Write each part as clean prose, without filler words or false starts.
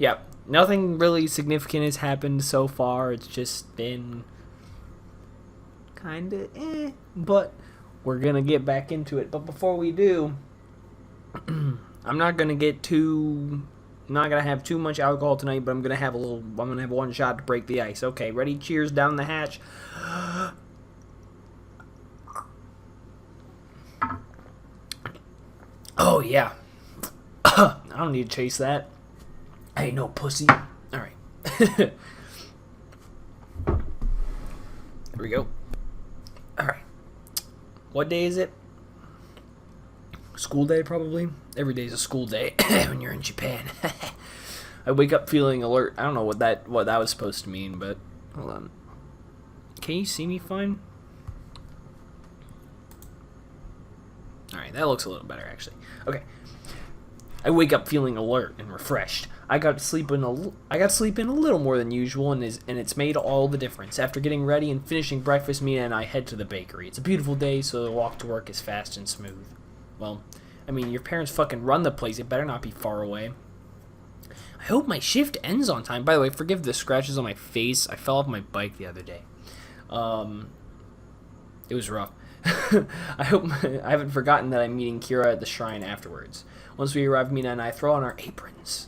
yeah, nothing really significant has happened so far. It's just been kind of but we're going to get back into it. But before we do, I'm not going to have too much alcohol tonight, but I'm going to have one shot to break the ice. Okay, ready? Cheers down the hatch. Oh, yeah. I don't need to chase that. I ain't no pussy. Alright. There we go. Alright. What day is it? School day, probably. Every day's a school day when you're in Japan. I wake up feeling alert. I don't know what that was supposed to mean, but hold on. Can you see me fine? Alright, that looks a little better, actually. Okay. I wake up feeling alert and refreshed. I got to sleep in a little more than usual, and it's made all the difference. After getting ready and finishing breakfast, Mina and I head to the bakery. It's a beautiful day, so the walk to work is fast and smooth. Well, I mean, your parents fucking run the place. It better not be far away. I hope my shift ends on time. By the way, forgive the scratches on my face. I fell off my bike the other day. It was rough. I haven't forgotten that I'm meeting Kira at the shrine afterwards. Once we arrive, Mina and I throw on our aprons.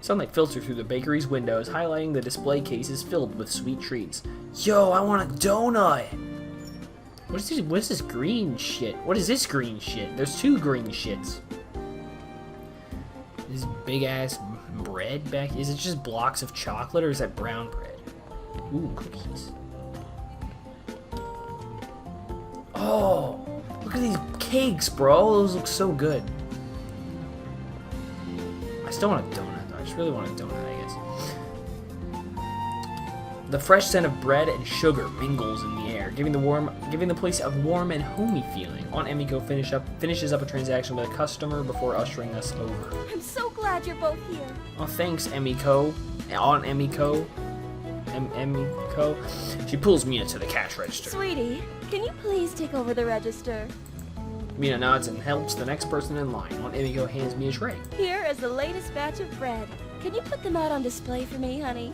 Sunlight filters through the bakery's windows, highlighting the display cases filled with sweet treats. Yo, I want a donut! What is this green shit? What is this green shit? There's two green shits. This big ass bread back. Is it just blocks of chocolate or is that brown bread? Ooh, cookies. Oh, look at these cakes, bro. Those look so good. I still want a donut, though. I just really want a donut, I guess. The fresh scent of bread and sugar mingles in the air, giving the place a warm and homey feeling. Aunt Emiko finishes up a transaction with a customer before ushering us over. I'm so glad you're both here. Oh, thanks, Emiko. Aunt Emiko. Emiko. She pulls Mina to the cash register. Sweetie, can you please take over the register? Mina nods and helps the next person in line. Aunt Emiko hands me a tray. Here is the latest batch of bread. Can you put them out on display for me, honey?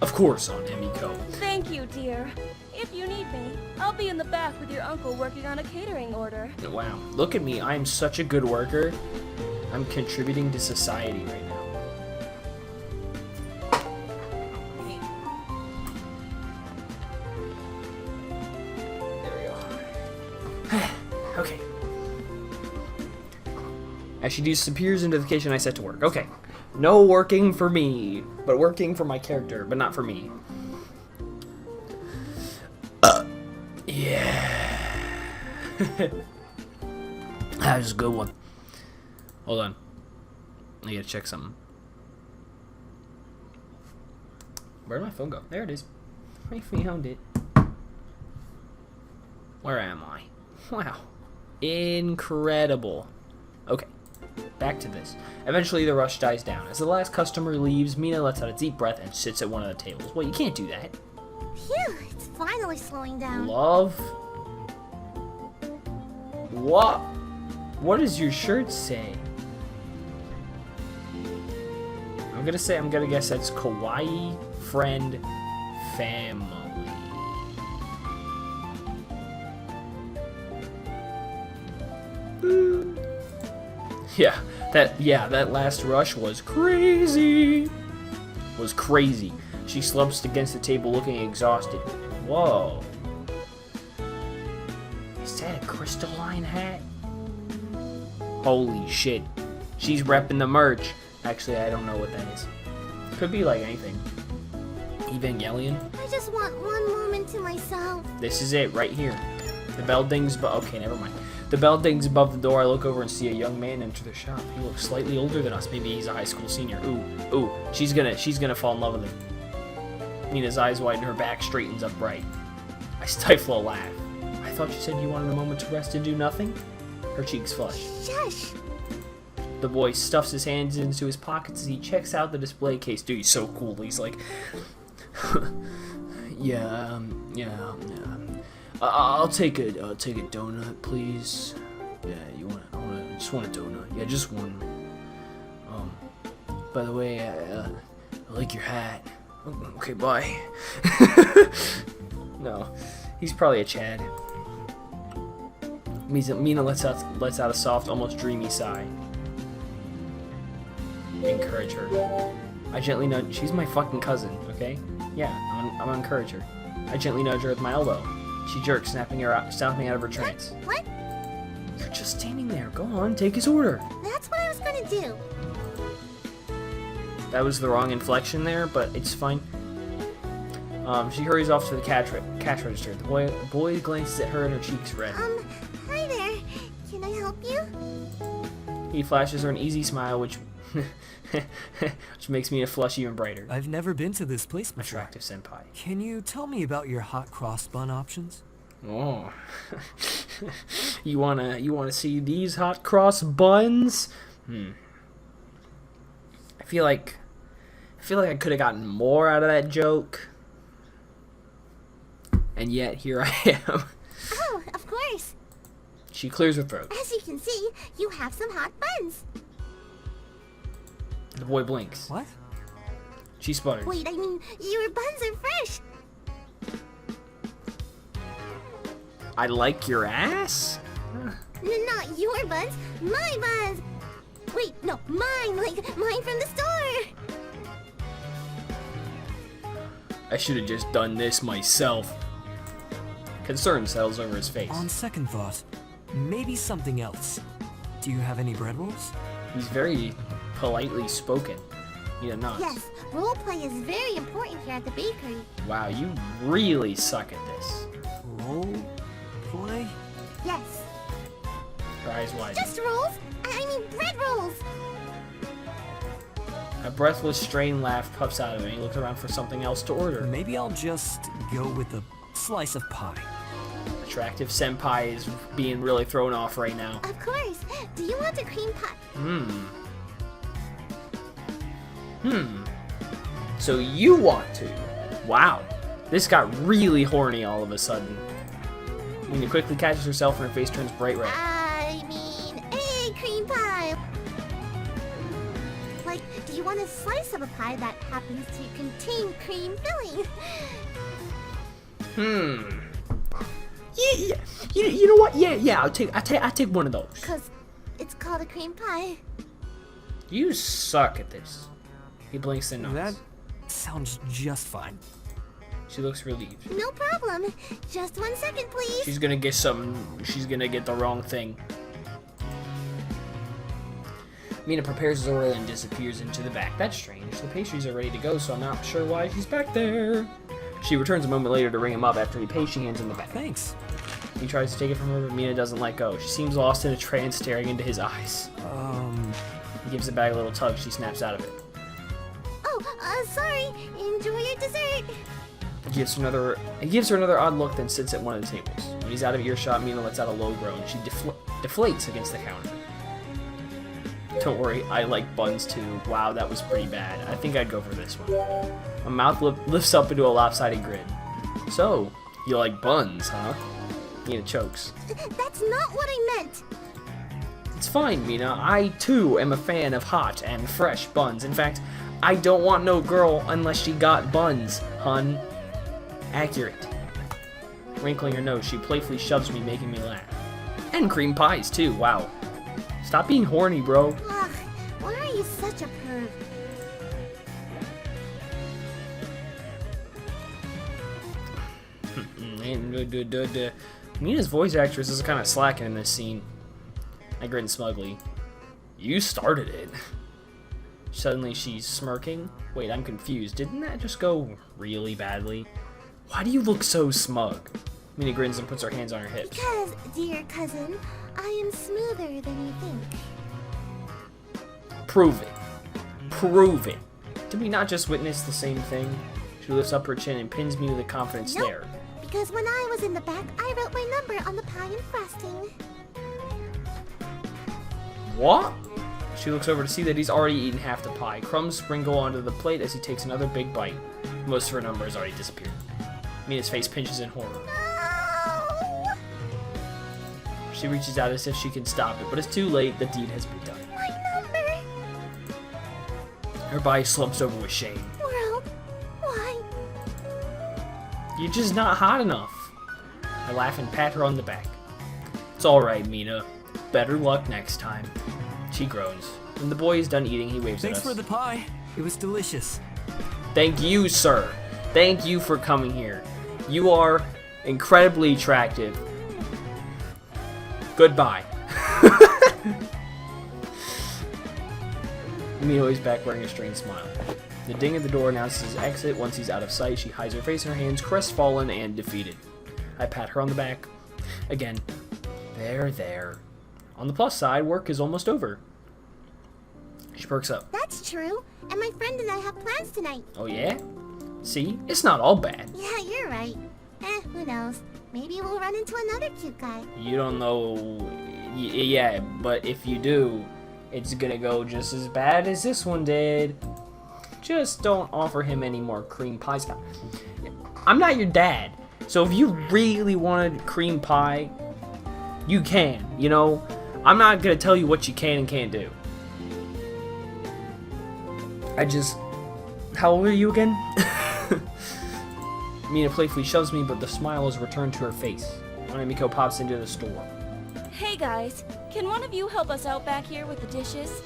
Of course, Aunt Emiko. Thank you, dear. If you need me, I'll be in the back with your uncle working on a catering order. Wow, look at me. I'm such a good worker. I'm contributing to society right now. Okay. As she disappears into the kitchen, I set to work. Okay. No working for me, but working for my character, but not for me. Yeah. That was a good one. Hold on. I gotta check something. Where'd my phone go? There it is. I found it. Where am I? Wow. Incredible. Okay. Back to this. Eventually, the rush dies down. As the last customer leaves, Mina lets out a deep breath and sits at one of the tables. Well, you can't do that. Phew, it's finally slowing down. Love? What? What does your shirt say? I'm gonna guess that's Kawaii Friend Family. Yeah, that last rush was crazy. She slumps against the table looking exhausted. Whoa. Is that a crystalline hat? Holy shit. She's repping the merch. Actually, I don't know what that is. Could be like anything. Evangelion? I just want one moment to myself. This is it, right here. The bell dings, but okay, never mind. The bell dings above the door. I look over and see a young man enter the shop. He looks slightly older than us. Maybe he's a high school senior. Ooh, she's gonna fall in love with him. Mina's eyes widen, her back straightens upright. I stifle a laugh. I thought you said you wanted a moment to rest and do nothing? Her cheeks flush. Shush. The boy stuffs his hands into his pockets as he checks out the display case. Dude, he's so cool. He's like, yeah. I'll take a donut, please. Yeah, I just want a donut. Yeah, just one. By the way, I like your hat. Okay, bye. No, he's probably a Chad. Mina lets out a soft, almost dreamy sigh. Encourage her. I gently nudge. She's my fucking cousin, okay? Yeah, I'm gonna encourage her. I gently nudge her with my elbow. She jerks, snapping out of her trance. What? You're just standing there. Go on, take his order. That's what I was gonna do. That was the wrong inflection there, but it's fine. She hurries off to the cash register. The boy glances at her and her cheeks red. Hi there. Can I help you? He flashes her an easy smile, which makes me flush even brighter. I've never been to this place before. Attractive senpai. Can you tell me about your hot cross bun options? Oh, you wanna see these hot cross buns? I feel like I could have gotten more out of that joke, and yet here I am. Oh, of course. She clears her throat. As you can see, you have some hot buns. The boy blinks. What? She sputters. Wait, I mean, your buns are fresh. I like your ass? Not your buns, my buns. Wait, no, mine, like mine from the store. I should have just done this myself. Concern settles over his face. On second thought, maybe something else. Do you have any bread rolls? He's very politely spoken. He nods. Yes, role play is very important here at the bakery. Wow, you really suck at this. Roll play? Yes. Her eyes widen. Just rolls? I mean bread rolls. A breathless, strained laugh puffs out of him. He looks around for something else to order. Maybe I'll just go with a slice of pie. Attractive senpai is being really thrown off right now. Of course. Do you want a cream pie? So you want to? Wow. This got really horny all of a sudden. Mina quickly catches herself and her face turns bright red. I mean, a cream pie. Like, do you want a slice of a pie that happens to contain cream filling? Yeah. You know what? Yeah. I take one of those. Cause it's called a cream pie. You suck at this. He blinks and nods. That sounds just fine. She looks relieved. No problem. Just 1 second, please. She's gonna get something. She's gonna get the wrong thing. Mina prepares his order and disappears into the back. That's strange. The pastries are ready to go, so I'm not sure why she's back there. She returns a moment later to ring him up after he pays. She hands him the bag. Thanks. He tries to take it from her, but Mina doesn't let go. She seems lost in a trance, staring into his eyes. He gives the bag a little tug. She snaps out of it. Oh, sorry. Enjoy your dessert. He gives her another odd look, then sits at one of the tables. When he's out of earshot, Mina lets out a low groan. She deflates against the counter. Don't worry, I like buns too. Wow, that was pretty bad. I think I'd go for this one. My mouth lifts up into a lopsided grin. So, you like buns, huh? Mina chokes. That's not what I meant. It's fine, Mina. I, too, am a fan of hot and fresh buns. In fact, I don't want no girl unless she got buns, hun. Accurate. Wrinkling her nose, she playfully shoves me, making me laugh. And cream pies, too. Wow. Stop being horny, bro. Ugh, why are you such a perv? Mina's voice actress is kind of slacking in this scene. I grin smugly. You started it. Suddenly she's smirking. Wait, I'm confused. Didn't that just go really badly? Why do you look so smug? Mina grins and puts her hands on her hips. Because, dear cousin, I am smoother than you think. Prove it. Prove it. Did we not just witness the same thing? She lifts up her chin and pins me with a confident stare. Because when I was in the back, I wrote my number on the pie and frosting. What? She looks over to see that he's already eaten half the pie. Crumbs sprinkle onto the plate as he takes another big bite. Most of her number has already disappeared. Mina's face pinches in horror. No! She reaches out as if she can stop it, but it's too late. The deed has been done. My number! Her body slumps over with shame. World, why? You're just not hot enough. I laugh and pat her on the back. It's alright, Mina. Better luck next time. She groans. When the boy is done eating, he waves Thanks at us. for the pie. It was delicious. Thank you, sir. Thank you for coming here. You are incredibly attractive. Goodbye. Mina is back wearing a strained smile. The ding at the door announces his exit. Once he's out of sight, she hides her face in her hands, crestfallen and defeated. I pat her on the back. Again. There. On the plus side, work is almost over. She perks up. That's true. And my friend and I have plans tonight. Oh yeah? See? It's not all bad. Yeah, you're right. Who knows? Maybe we'll run into another cute guy. You don't know... yeah, but if you do, it's gonna go just as bad as this one did. Just don't offer him any more cream pies. I'm not your dad, so if you really wanted cream pie, you can, you know? I'm not gonna tell you what you can and can't do. How old are you again? Mina playfully shoves me, but the smile is returned to her face. Miko pops into the store. Hey guys, can one of you help us out back here with the dishes?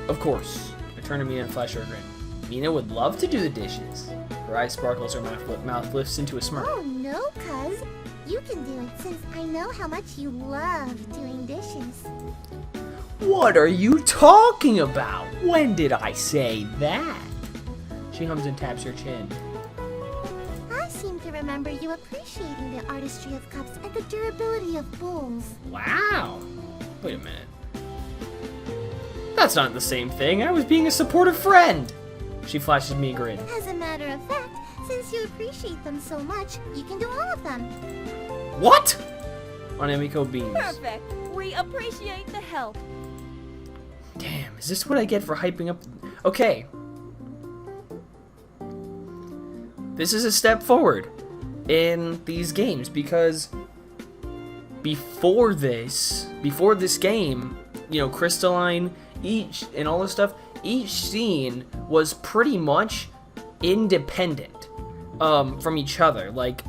Of course. I turn to Mina and flash her a grin. Mina would love to do the dishes. Her eyes sparkle as her mouth lifts into a smirk. Oh no, cuz. You can do it since I know how much you love doing dishes. What are you talking about? When did I say that? She hums and taps her chin. I seem to remember you appreciating the artistry of cups and the durability of bowls. Wow. Wait a minute. That's not the same thing. I was being a supportive friend. She flashes me a grin. As a matter of fact, since you appreciate them so much, you can do all of them. What? Miko beams. Perfect. We appreciate the help. Damn, is this what I get for hyping up? Okay. This is a step forward in these games because before this game, you know, Crystalline, and all this stuff, each scene was pretty much independent from each other. Like,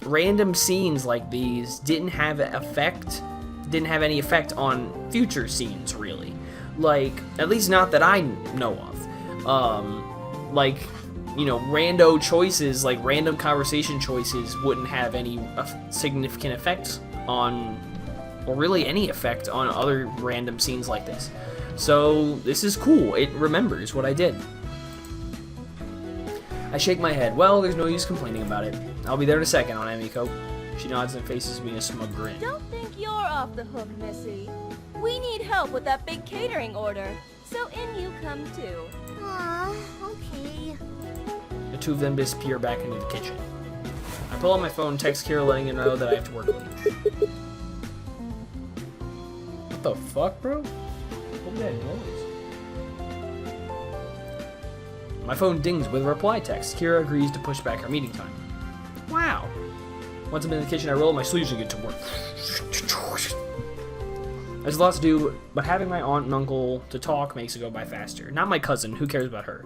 random scenes like these didn't have any effect on future scenes, really. Like, at least not that I know of. Like, you know, rando choices, like random conversation choices wouldn't have any significant effects on, or really any effect on other random scenes like this. So, this is cool. It remembers what I did. I shake my head. Well, there's no use complaining about it. I'll be there in a second, Miko. She nods and faces me a smug grin. Don't think you're off the hook, Missy. We need help with that big catering order, so in you come too. Aw, okay. The two of them disappear back into the kitchen. I pull out my phone and text Kira letting her know that I have to work late. What the fuck, bro? What was that noise? My phone dings with a reply text. Kira agrees to push back our meeting time. Wow. Once I'm in the kitchen, I roll up my sleeves and get to work. There's lots to do, but having my aunt and uncle to talk makes it go by faster. Not my cousin, who cares about her?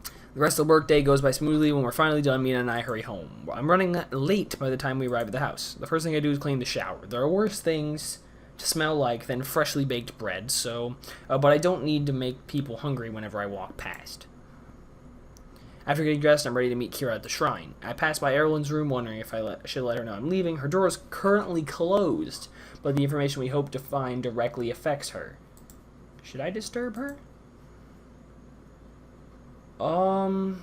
The rest of the workday goes by smoothly. When we're finally done, Mina and I hurry home. I'm running late by the time we arrive at the house. The first thing I do is clean the shower. There are worse things to smell like than freshly baked bread, but I don't need to make people hungry whenever I walk past. After getting dressed, I'm ready to meet Kira at the shrine. I pass by Erilyn's room, wondering if I should let her know I'm leaving. Her door is currently closed, but the information we hope to find directly affects her. Should I disturb her? So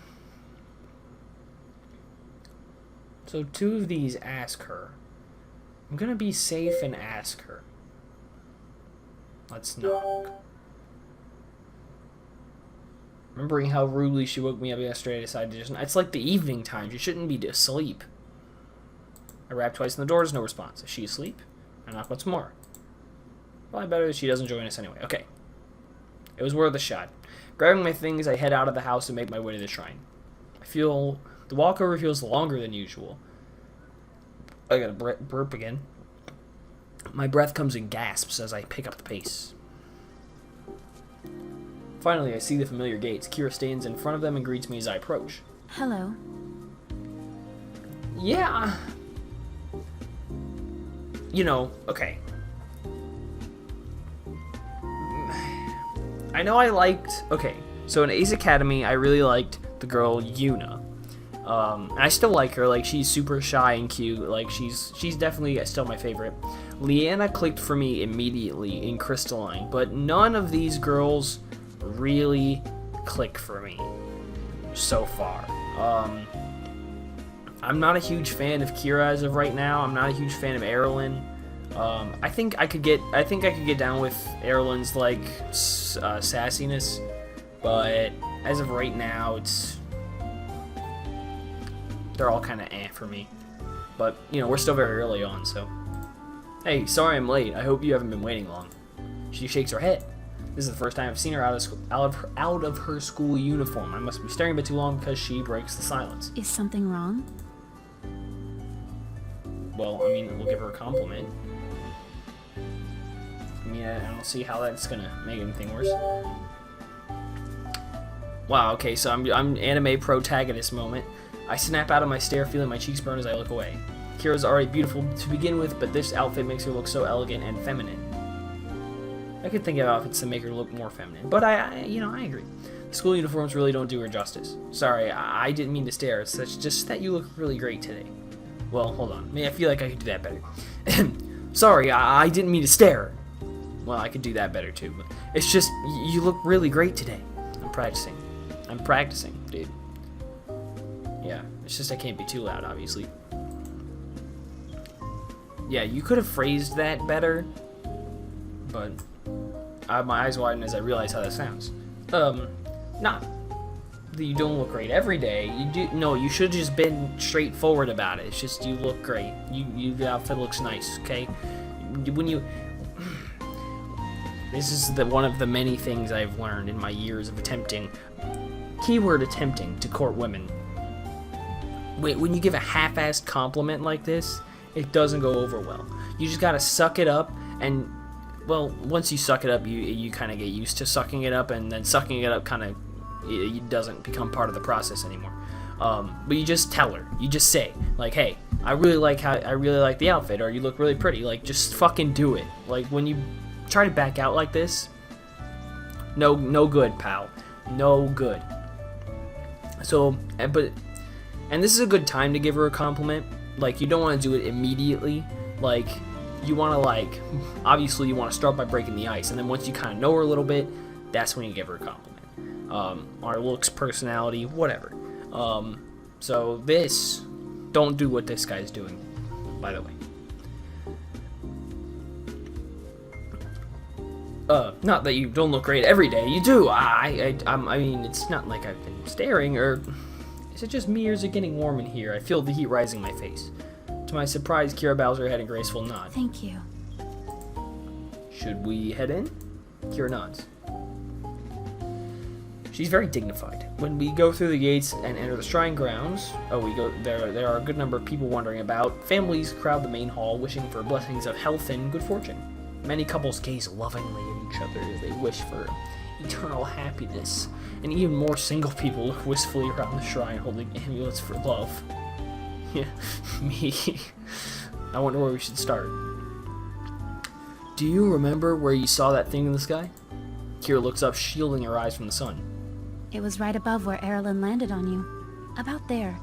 two of these ask her. I'm gonna be safe and ask her. Let's knock. Remembering how rudely she woke me up yesterday, I decided to just... It's like the evening time. She shouldn't be asleep. I rap twice on the door. There's no response. Is she asleep? I knock once more. Probably better that she doesn't join us anyway. Okay. It was worth a shot. Grabbing my things, I head out of the house and make my way to the shrine. I feel... The walkover feels longer than usual. I gotta burp again. My breath comes in gasps as I pick up the pace. Finally, I see the familiar gates. Kira stands in front of them and greets me as I approach. Hello. Yeah. You know, okay. I know I liked... Okay, so in Ace Academy, I really liked the girl Yuna. And I still like her. Like, she's super shy and cute. Like, she's definitely still my favorite. Leanna clicked for me immediately in Crystalline, but none of these girls really click for me so far. I'm not a huge fan of Kira as of right now. I'm not a huge fan of Erilyn. I think I could get down with Erilyn's like sassiness, but as of right now, they're all kind of for me. But you know, we're still very early on, so. Hey, sorry I'm late. I hope you haven't been waiting long. She shakes her head. This is the first time I've seen her out of her school uniform. I must be staring a bit too long because she breaks the silence. Is something wrong? Well, I mean, we'll give her a compliment. I mean, I don't see how that's gonna make anything worse. Wow, okay, so I'm anime protagonist moment. I snap out of my stare, feeling my cheeks burn as I look away. Kira's already beautiful to begin with, but this outfit makes her look so elegant and feminine. I could think of outfits to make her look more feminine, but I agree. The school uniforms really don't do her justice. Sorry, I didn't mean to stare. It's just that you look really great today. Well, hold on. I feel like I could do that better. Sorry, I didn't mean to stare. Well, I could do that better too, but it's just you look really great today. I'm practicing, dude. Yeah, it's just I can't be too loud, obviously. Yeah, you could have phrased that better, but my eyes widen as I realize how that sounds. Not that you don't look great every day. You should have just been straightforward about it. It's just you look great. The outfit looks nice, okay? This is one of the many things I've learned in my years of attempting to court women. Wait, when you give a half-assed compliment like this, it doesn't go over well. You just gotta suck it up, and well, once you suck it up, you kind of get used to sucking it up, and then sucking it up kind of it doesn't become part of the process anymore. But you just tell her, you just say like, hey, I really like the outfit, or you look really pretty. Like, just fucking do it. Like, when you try to back out like this, no good, pal, no good. So, and this is a good time to give her a compliment. Like, you don't want to do it immediately. Like, you want to, obviously you want to start by breaking the ice, and then once you kind of know her a little bit, that's when you give her a compliment. Our looks, personality, whatever. So don't do what this guy's doing, by the way. Not that you don't look great every day. You do. I mean, it's not like I've been staring, or is it just me, or is it getting warm in here? I feel the heat rising in my face. To my surprise, Kira bows her head in graceful nod. Thank you. Should we head in? Kira nods. She's very dignified. When we go through the gates and enter the shrine grounds, there are a good number of people wandering about. Families crowd the main hall, wishing for blessings of health and good fortune. Many couples gaze lovingly at each other as they wish for eternal happiness, and even more single people look wistfully around the shrine holding amulets for love. Yeah, me. I wonder where we should start. Do you remember where you saw that thing in the sky? Kira looks up, shielding her eyes from the sun. It was right above where Erilyn landed on you. About there.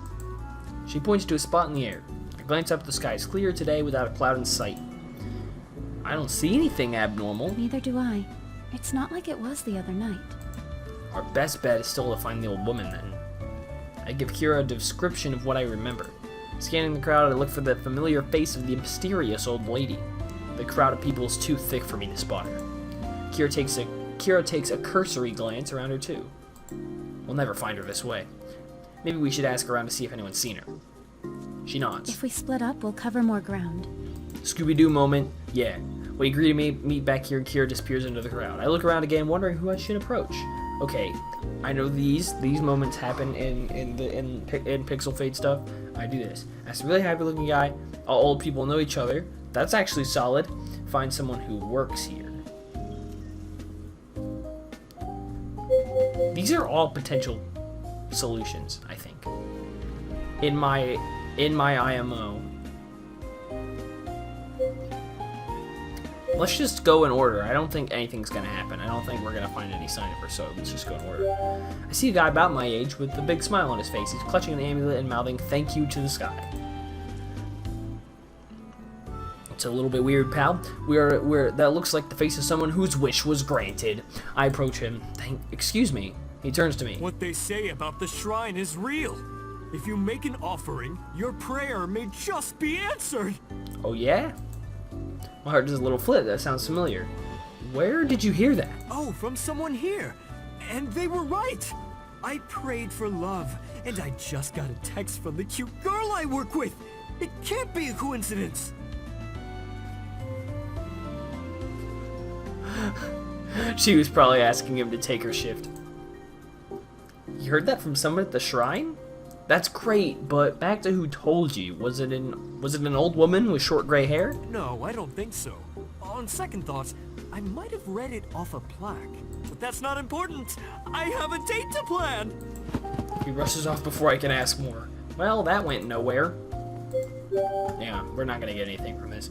She points to a spot in the air. I glance up at the sky. It's clear today without a cloud in sight. I don't see anything abnormal. Neither do I. It's not like it was the other night. Our best bet is still to find the old woman, then. I give Kira a description of what I remember. Scanning the crowd, I look for the familiar face of the mysterious old lady. The crowd of people is too thick for me to spot her. Kira takes a cursory glance around her, too. We'll never find her this way. Maybe we should ask around to see if anyone's seen her. She nods. If we split up, we'll cover more ground. Scooby-Doo moment. Yeah. We agree to meet back here, and Kira disappears into the crowd. I look around again, wondering who I should approach. Okay, I know these moments happen in Pixel Fade stuff. I do this. Ask a really happy-looking guy. All old people know each other. That's actually solid. Find someone who works here. These are all potential solutions, I think. In my IMO. Let's just go in order. I don't think anything's gonna happen. I don't think we're gonna find any sign of her, so let's just go in order. I see a guy about my age with a big smile on his face. He's clutching an amulet and mouthing "Thank you" to the sky. It's a little bit weird, pal. That looks like the face of someone whose wish was granted. I approach him. Excuse me. He turns to me. What they say about the shrine is real. If you make an offering, your prayer may just be answered. Oh yeah? My heart does a little flip. That sounds familiar. Where did you hear that? Oh, from someone here. And they were right. I prayed for love, and I just got a text from the cute girl I work with. It can't be a coincidence. She was probably asking him to take her shift. You heard that from someone at the shrine? That's great, but back to who told you. Was it an old woman with short gray hair? No, I don't think so. On second thoughts, I might have read it off a plaque. But that's not important. I have a date to plan. He rushes off before I can ask more. Well, that went nowhere. Yeah, we're not gonna get anything from this.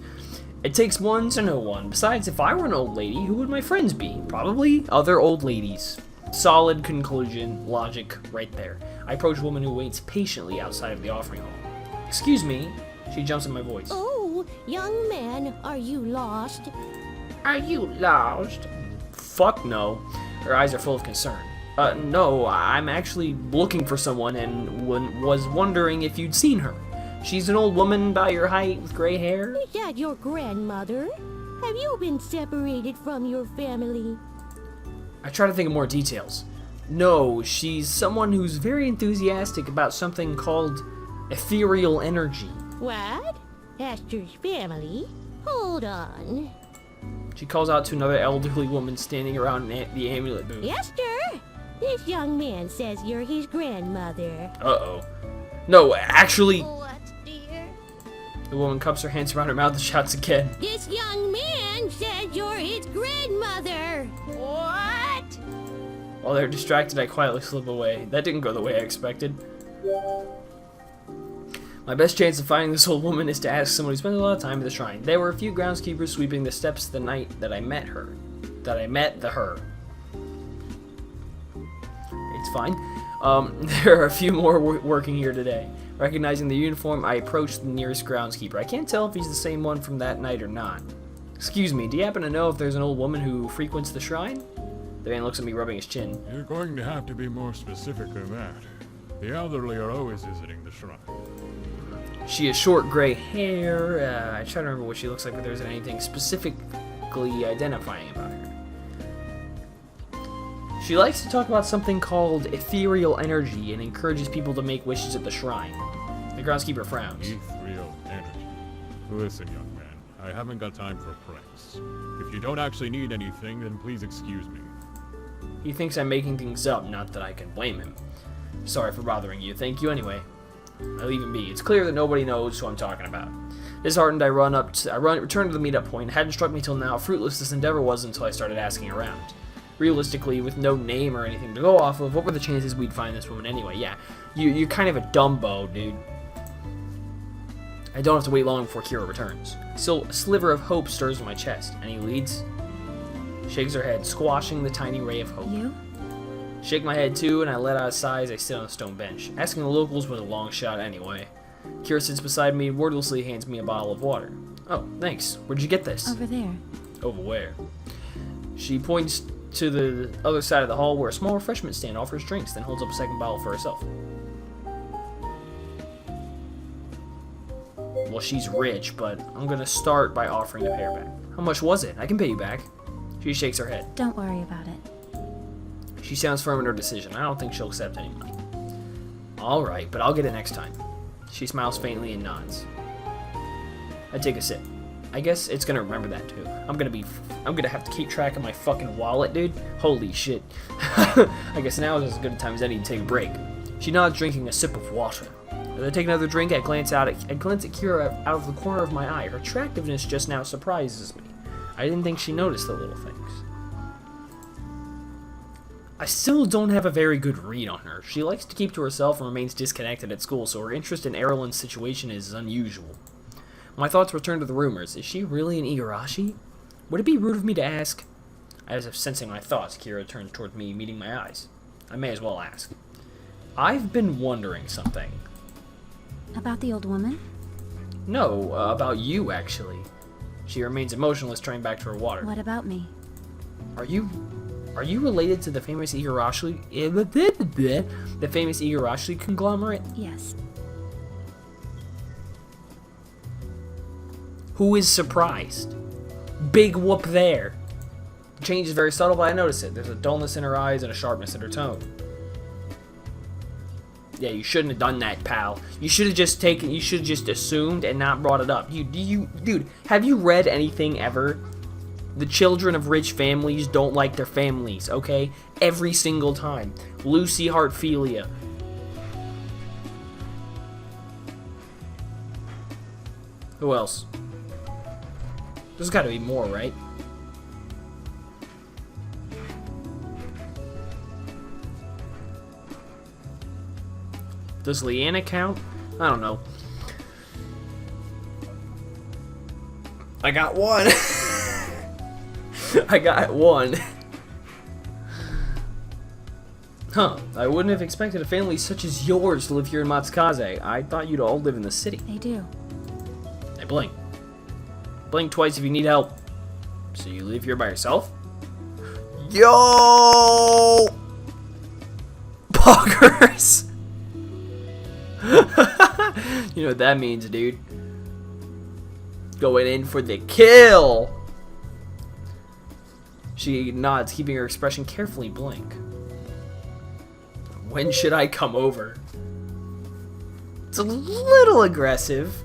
It takes one to know one. Besides, if I were an old lady, who would my friends be? Probably other old ladies. Solid conclusion, logic right there. I approach a woman who waits patiently outside of the offering hall. Excuse me. She jumps in my voice. Oh, young man, are you lost? Are you lost? Fuck no. Her eyes are full of concern. No, I'm actually looking for someone and was wondering if you'd seen her. She's an old woman about your height with gray hair. Is that your grandmother? Have you been separated from your family? I try to think of more details. No, she's someone who's very enthusiastic about something called ethereal energy. What? Esther's family? Hold on. She calls out to another elderly woman standing around the amulet booth. Esther! This young man says you're his grandmother. Uh-oh. No, actually... What, dear? The woman cups her hands around her mouth and shouts again. This young man says you're his grandmother. What? While they're distracted, I quietly slip away. That didn't go the way I expected. My best chance of finding this old woman is to ask someone who spends a lot of time at the shrine. There were a few groundskeepers sweeping the steps the night that I met her. It's fine. There are a few more working here today. Recognizing the uniform, I approach the nearest groundskeeper. I can't tell if he's the same one from that night or not. Excuse me, do you happen to know if there's an old woman who frequents the shrine? The man looks at me, rubbing his chin. You're going to have to be more specific than that. The elderly are always visiting the shrine. She has short gray hair. I try to remember what she looks like, but there isn't anything specifically identifying about her. She likes to talk about something called ethereal energy and encourages people to make wishes at the shrine. The groundskeeper frowns. Ethereal energy. Listen, young man, I haven't got time for pranks. If you don't actually need anything, then please excuse me. He thinks I'm making things up, not that I can blame him. Sorry for bothering you. Thank you anyway. I leave him be. It's clear that nobody knows who I'm talking about. Disheartened, I return to the meetup point. It hadn't struck me till now how fruitless this endeavor was until I started asking around. Realistically, with no name or anything to go off of, what were the chances we'd find this woman anyway? Yeah, you're kind of a Dumbo, dude. I don't have to wait long before Kira returns. Still, a sliver of hope stirs in my chest. Any leads? Shakes her head, squashing the tiny ray of hope. You? Shake my head too, and I let out a sigh as I sit on a stone bench. Asking the locals was a long shot anyway. Kira sits beside me and wordlessly hands me a bottle of water. Oh, thanks. Where'd you get this? Over there. Over where? She points to the other side of the hall where a small refreshment stand offers drinks, then holds up a second bottle for herself. Well, she's rich, but I'm gonna start by offering to pay her back. How much was it? I can pay you back. She shakes her head. Don't worry about it. She sounds firm in her decision. I don't think she'll accept any money. Alright, but I'll get it next time. She smiles faintly and nods. I take a sip. I guess it's gonna remember that too. I'm gonna have to keep track of my fucking wallet, dude. Holy shit. I guess now is as good a time as any to take a break. She nods, drinking a sip of water. As I take another drink, I glance at Kira out of the corner of my eye. Her attractiveness just now surprises me. I didn't think she noticed the little things. I still don't have a very good read on her. She likes to keep to herself and remains disconnected at school, so her interest in Erlen's situation is unusual. My thoughts return to the rumors. Is she really an Igarashi? Would it be rude of me to ask? As if sensing my thoughts, Kira turns toward me, meeting my eyes. I may as well ask. I've been wondering something. About the old woman? No, about you, actually. She remains emotionless, turning back to her water. What about me? Are you related to the famous Igarashi, the famous Igarashi conglomerate? Yes. Who is surprised? Big whoop there. The change is very subtle, but I notice it. There's a dullness in her eyes and a sharpness in her tone. Yeah, you shouldn't have done that, pal. You should have just assumed and not brought it up. Dude, have you read anything ever? The children of rich families don't like their families, okay? Every single time. Lucy Heartphilia. Who else? There's gotta be more, right? Does Leanna count? I don't know. I got one. I got one. Huh. I wouldn't have expected a family such as yours to live here in Matsukaze. I thought you'd all live in the city. They do. Hey, blink. Blink twice if you need help. So you live here by yourself? Yo! Poggers! You know what that means, dude. Going in for the kill! She nods, keeping her expression carefully blank. When should I come over? It's a little aggressive.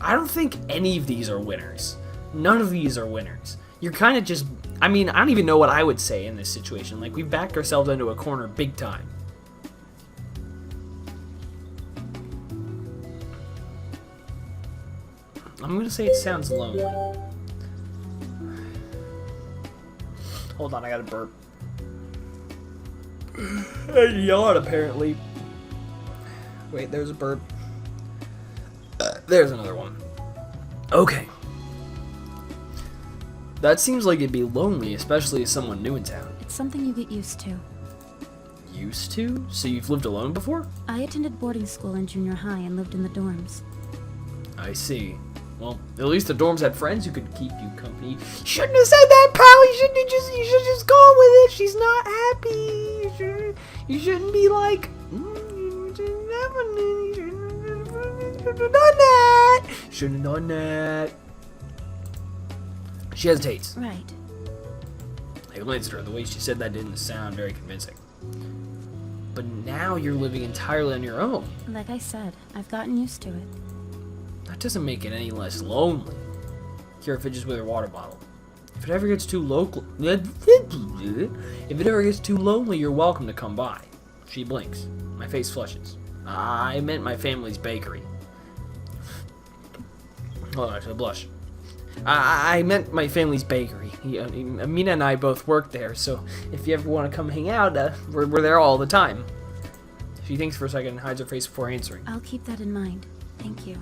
I don't think any of these are winners. None of these are winners. You're kind of just... I mean, I don't even know what I would say in this situation. Like, we've backed ourselves into a corner big time. I'm gonna say it sounds lonely. Hold on, I gotta burp. I yawn, apparently. Wait, there's a burp. There's another one. Okay. That seems like it'd be lonely, especially as someone new in town. It's something you get used to. Used to? So you've lived alone before? I attended boarding school in junior high and lived in the dorms. I see. Well, at least the dorms had friends who could keep you company. You shouldn't have said that, pal. You should just go with it. She's not happy. You shouldn't be like, you shouldn't have done that. Shouldn't have done that. She hesitates. Right. I glanced at her. The way she said that didn't sound very convincing. But now you're living entirely on your own. Like I said, I've gotten used to it. That doesn't make it any less lonely. Kira fidgets with her water bottle. If it ever gets too lonely, you're welcome to come by. She blinks. My face flushes. I meant my family's bakery. Oh, I should blush. I meant my family's bakery. Amina and I both work there, so if you ever want to come hang out, we're there all the time. She thinks for a second and hides her face before answering. I'll keep that in mind. Thank you.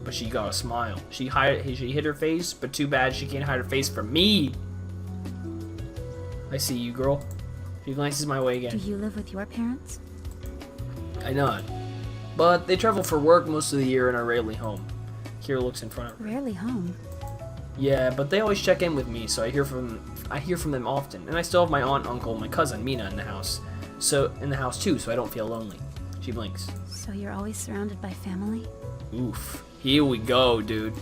But she got a smile. She hid her face, but too bad she can't hide her face from me. I see you, girl. She glances my way again. Do you live with your parents? I nod. But they travel for work most of the year and are rarely home. Kira looks in front of her. Rarely home. Yeah, but they always check in with me, so I hear from them often. And I still have my aunt, uncle, and my cousin Mina in the house. So too, so I don't feel lonely. She blinks. So you're always surrounded by family? Oof. Here we go, dude.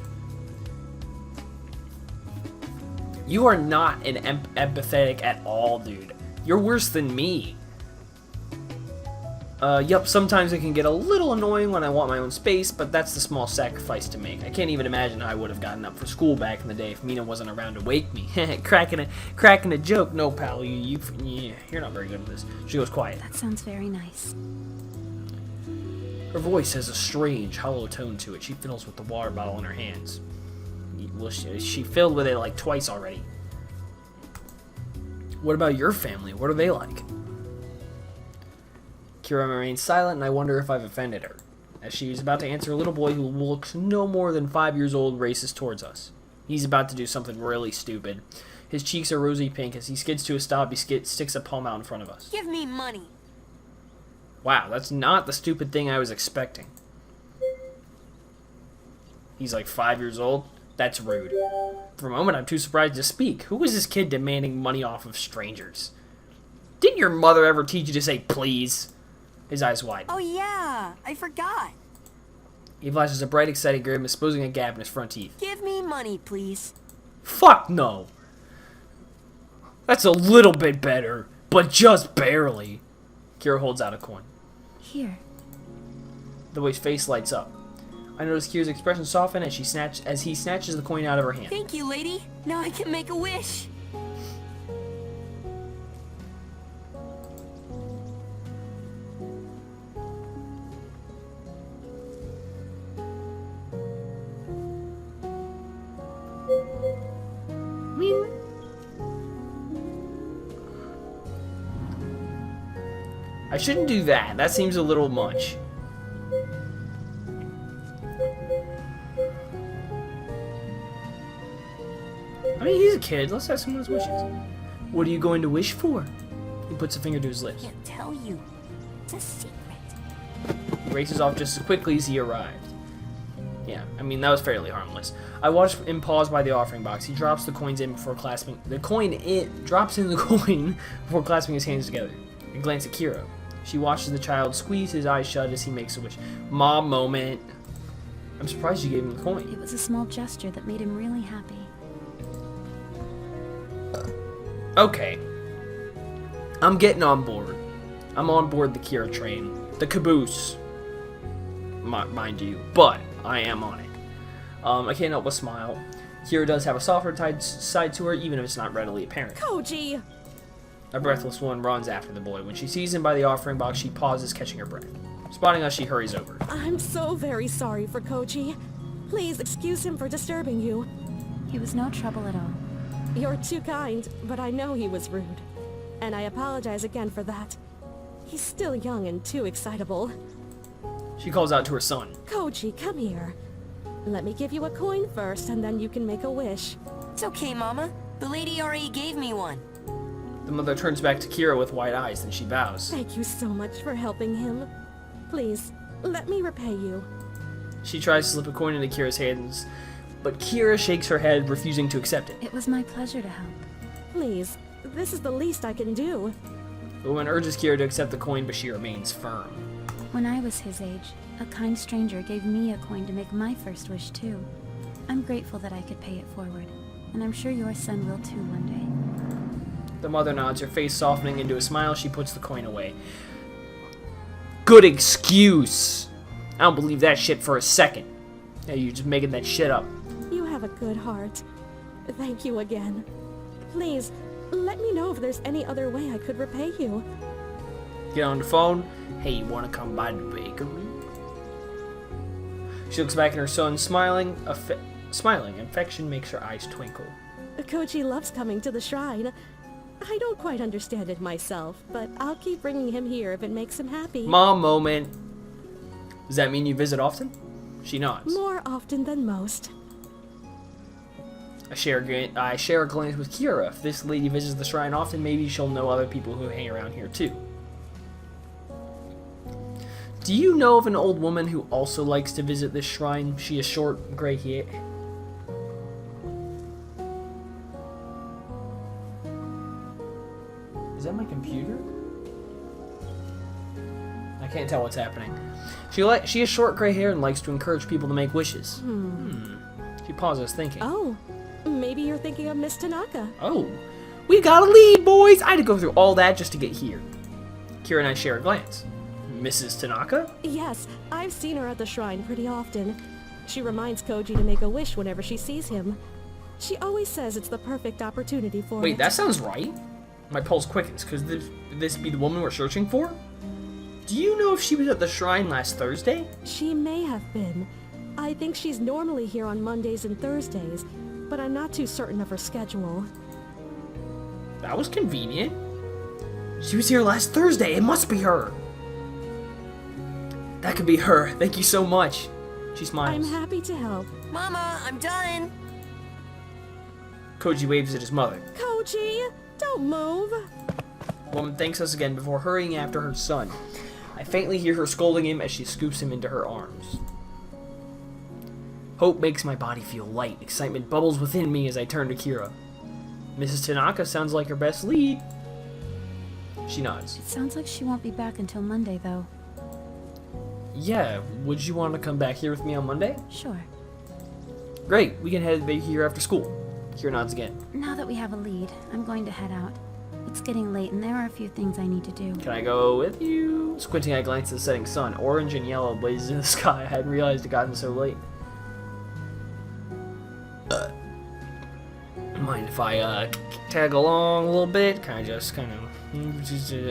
You are not an empathetic at all, dude. You're worse than me. Yup, sometimes it can get a little annoying when I want my own space, but that's the small sacrifice to make. I can't even imagine how I would have gotten up for school back in the day if Mina wasn't around to wake me. cracking a joke. No, pal, you're not very good at this. She goes quiet. That sounds very nice. Her voice has a strange, hollow tone to it. She fiddles with the water bottle in her hands. Well, she filled with it like twice already. What about your family? What are they like? Kira remains silent, and I wonder if I've offended her. As she is about to answer, a little boy who looks no more than 5 years old races towards us. He's about to do something really stupid. His cheeks are rosy pink. As he skids to a stop, he sticks a palm out in front of us. Give me money. Wow, that's not the stupid thing I was expecting. He's like 5 years old? That's rude. For a moment, I'm too surprised to speak. Who is this kid demanding money off of strangers? Didn't your mother ever teach you to say please? His eyes widen. Oh yeah, I forgot. He flashes a bright, excited grin, exposing a gap in his front teeth. Give me money, please. Fuck no! That's a little bit better, but just barely. Kira holds out a coin. Here. The boy's face lights up. I notice Kira's expression soften as he snatches the coin out of her hand. Thank you, lady. Now I can make a wish. I shouldn't do that. That seems a little much. I mean, he's a kid. Let's ask him what his wish is. What are you going to wish for? He puts a finger to his lips. I can't tell you. It's a secret. He races off just as quickly as he arrived. Yeah, I mean, that was fairly harmless. I watched him pause by the offering box. He drops the coins in before clasping the coin. Drops in the coin before clasping his hands together. I glance at Kira. She watches the child squeeze his eyes shut as he makes a wish. Mom moment. I'm surprised you gave him the coin. It was a small gesture that made him really happy. Okay. I'm getting on board. I'm on board the Kira train. The caboose. Mind you. But I am on it. I can't help but smile. Kira does have a softer side to her, even if it's not readily apparent. Koji! A breathless one runs after the boy. When she sees him by the offering box, she pauses, catching her breath. Spotting us, she hurries over. I'm so very sorry for Koji. Please excuse him for disturbing you. He was no trouble at all. You're too kind, but I know he was rude. And I apologize again for that. He's still young and too excitable. She calls out to her son. Koji, come here. Let me give you a coin first, and then you can make a wish. It's okay, Mama. The lady already gave me one. The mother turns back to Kira with wide eyes, then she bows. Thank you so much for helping him. Please, let me repay you. She tries to slip a coin into Kira's hands, but Kira shakes her head, refusing to accept it. It was my pleasure to help. Please, this is the least I can do. The woman urges Kira to accept the coin, but she remains firm. When I was his age, a kind stranger gave me a coin to make my first wish too. I'm grateful that I could pay it forward, and I'm sure your son will too one day. The mother nods, her face softening into a smile. She puts the coin away. Good excuse! I don't believe that shit for a second. Yeah, you're just making that shit up. You have a good heart. Thank you again. Please, let me know if there's any other way I could repay you. Get on the phone. Hey, you want to come by the bakery? She looks back at her son, smiling. Affection makes her eyes twinkle. Koji loves coming to the shrine. I don't quite understand it myself, but I'll keep bringing him here if it makes him happy. Mom moment. Does that mean you visit often? She nods. More often than most. I share a glance with Kira. If this lady visits the shrine often, maybe she'll know other people who hang around here too. Do you know of an old woman who also likes to visit this shrine? She has short, gray hair. Is that my computer? I can't tell what's happening. She has short gray hair and likes to encourage people to make wishes. She pauses, thinking. Oh, maybe you're thinking of Miss Tanaka. Oh, we got a lead, boys! I had to go through all that just to get here. Kira and I share a glance. Mrs. Tanaka? Yes, I've seen her at the shrine pretty often. She reminds Koji to make a wish whenever she sees him. She always says it's the perfect opportunity for Wait, it. that sounds right. My pulse quickens. Could this be the woman we're searching for? Do you know if she was at the shrine last Thursday? She may have been. I think she's normally here on Mondays and Thursdays, but I'm not too certain of her schedule. That was convenient. She was here last Thursday. It must be her. That could be her. Thank you so much. She I'm smiles. happy to help. Mama, I'm done. Koji waves at his mother. Koji, don't move. Woman thanks us again before hurrying after her son. I faintly hear her scolding him as she scoops him into her arms. Hope makes my body feel light. Excitement bubbles within me as I turn to Kira. Mrs. Tanaka sounds like her best lead. She nods. It sounds like she won't be back until Monday, though. Yeah, would you want to come back here with me on Monday? Sure. Great, we can head back here after school. Kira nods again. Now that we have a lead, I'm going to head out. It's getting late and there are a few things I need to do. Can I go with you? Squinting, I glance at the setting sun. Orange and yellow blazes in the sky. I hadn't realized it gotten so late. Mind if I tag along a little bit? Kind of just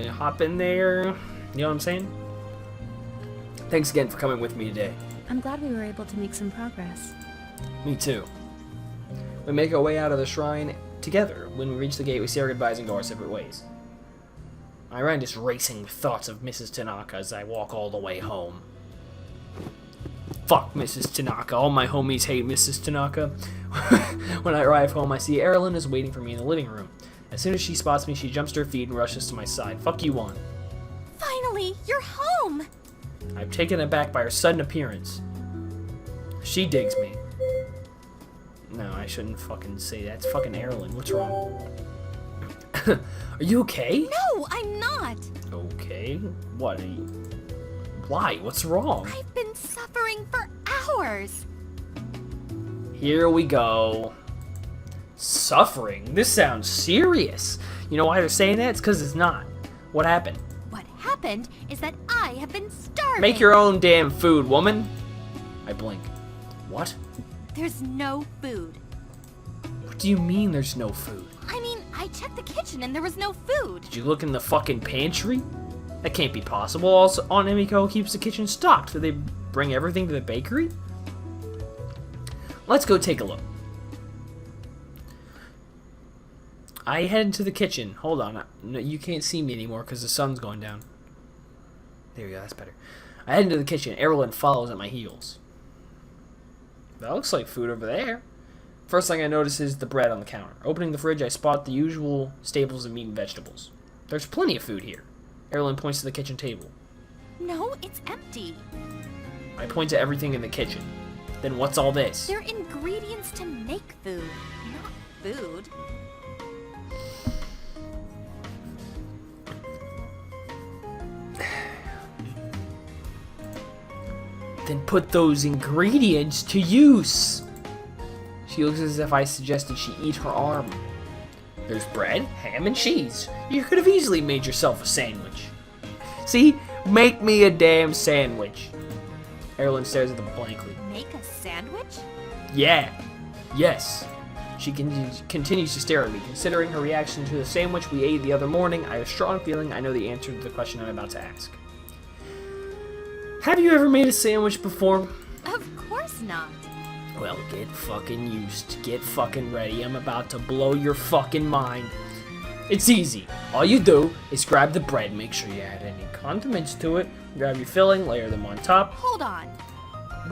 hop in there. You know what I'm saying? Thanks again for coming with me today. I'm glad we were able to make some progress. Me too. We make our way out of the shrine together. When we reach the gate, we say our goodbyes and go our separate ways. My mind is racing with thoughts of Mrs. Tanaka as I walk all the way home. Fuck Mrs. Tanaka. All my homies hate Mrs. Tanaka. When I arrive home, I see Erilyn is waiting for me in the living room. As soon as she spots me, she jumps to her feet and rushes to my side. Fuck you on. Finally, you're home! I'm taken aback by her sudden appearance. She digs me. No, I shouldn't fucking say that. It's fucking Erilyn. What's wrong? Are you okay? No, I'm not! Okay. What? Why? What's wrong? I've been suffering for hours! Here we go. Suffering? This sounds serious. You know why they're saying that? It's because it's not. What happened? What happened is that I have been starving! Make your own damn food, woman! I blink. What? There's no food. What do you mean there's no food? I mean, I checked the kitchen and there was no food. Did you look in the fucking pantry? That can't be possible. Also, Aunt Emiko keeps the kitchen stocked. Do they bring everything to the bakery? Let's go take a look. I head into the kitchen. Hold on. No, you can't see me anymore because the sun's going down. There we go. That's better. I head into the kitchen. Erilyn follows at my heels. That looks like food over there. First thing I notice is the bread on the counter. Opening the fridge, I spot the usual staples of meat and vegetables. There's plenty of food here. Erilyn points to the kitchen table. No, it's empty. I point to everything in the kitchen. Then what's all this? They're ingredients to make food, not food. Then put those ingredients to use. She looks as if I suggested she eat her arm. There's bread, ham, and cheese. You could have easily made yourself a sandwich. See? Make me a damn sandwich. Erilyn stares at them blankly. Make a sandwich? Yeah. Yes. She continues to stare at me. Considering her reaction to the sandwich we ate the other morning, I have a strong feeling I know the answer to the question I'm about to ask. Have you ever made a sandwich before? Of course not. Well, get fucking used. Get fucking ready. I'm about to blow your fucking mind. It's easy. All you do is grab the bread, make sure you add any condiments to it, grab your filling, layer them on top. Hold on.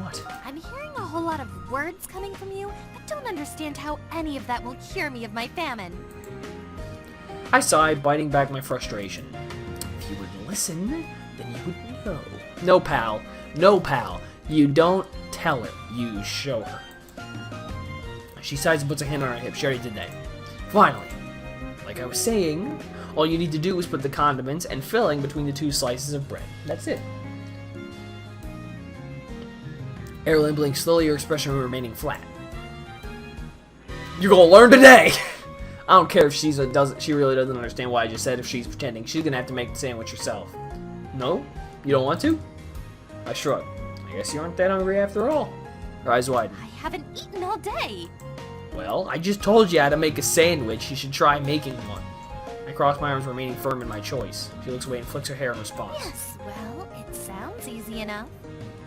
What? I'm hearing a whole lot of words coming from you, but don't understand how any of that will cure me of my famine. I sigh, biting back my frustration. If you would listen, then you would know. No, pal. No, pal. You don't tell her. You show her. She sighs and puts a hand on her hip. She already did that. Finally. Like I was saying, all you need to do is put the condiments and filling between the two slices of bread. That's it. Erilyn blinks slowly, her expression remaining flat. You're gonna learn today! I don't care if she really doesn't understand what I just said. If she's pretending, she's gonna have to make the sandwich herself. No? You don't want to? I shrug. I guess you aren't that hungry after all. Her eyes widen. I haven't eaten all day. Well, I just told you how to make a sandwich. You should try making one. I cross my arms, remaining firm in my choice. She looks away and flicks her hair in response. Yes, well, it sounds easy enough.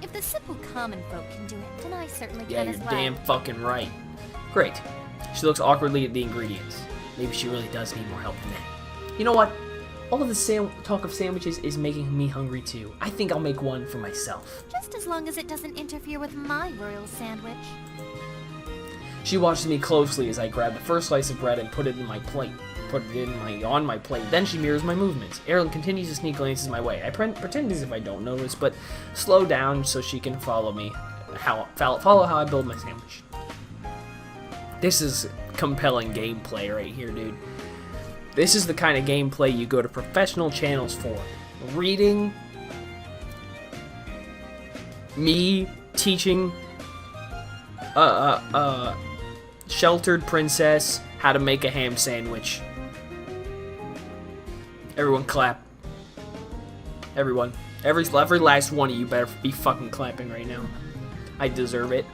If the simple common folk can do it, then I certainly Yeah, can you're as well. damn fucking right. Great. She looks awkwardly at the ingredients. Maybe she really does need more help than that. You know what? All of the talk of sandwiches is making me hungry too. I think I'll make one for myself. Just as long as it doesn't interfere with my royal sandwich. She watches me closely as I grab the first slice of bread and put it in my plate. On my plate. Then she mirrors my movements. Erin continues to sneak glances my way. I pretend as if I don't notice, but slow down so she can follow me. Follow how I build my sandwich. This is compelling gameplay right here, dude. This is the kind of gameplay you go to professional channels for. Reading, me teaching sheltered princess how to make a ham sandwich. Everyone clap. Everyone. Every last one of you better be fucking clapping right now. I deserve it.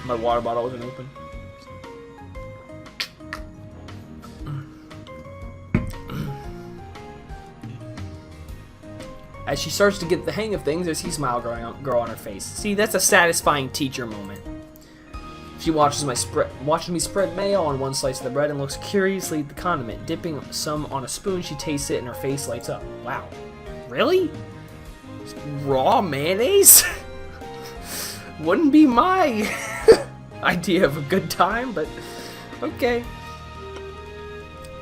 My water bottle isn't open. As she starts to get the hang of things, I see a smile grow on her face. See, that's a satisfying teacher moment. She watches me spread mayo on one slice of the bread and looks curiously at the condiment. Dipping some on a spoon, she tastes it and her face lights up. Wow. Really? Raw mayonnaise? Wouldn't be my idea of a good time, but okay.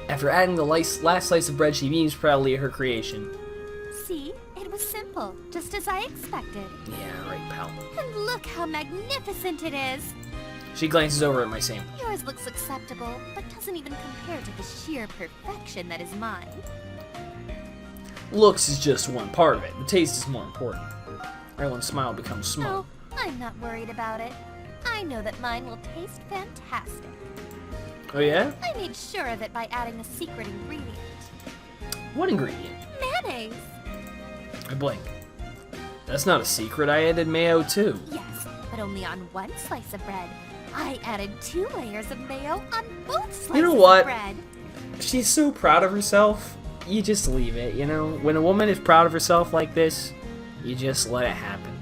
After adding the last slice of bread, she beams proudly at her creation. See? It was simple, just as I expected. Yeah, right, pal. And look how magnificent it is! She glances over at my sandwich. Yours looks acceptable, but doesn't even compare to the sheer perfection that is mine. Looks is just one part of it. The taste is more important. Erlen's smile becomes small. Oh, I'm not worried about it. I know that mine will taste fantastic. Oh yeah? I made sure of it by adding a secret ingredient. What ingredient? Mayonnaise! I blink. That's not a secret. I added mayo too. Yes, but only on one slice of bread. I added 2 layers of mayo on both slices You know what? of bread. She's so proud of herself. You just leave it, you know? When a woman is proud of herself like this, you just let it happen.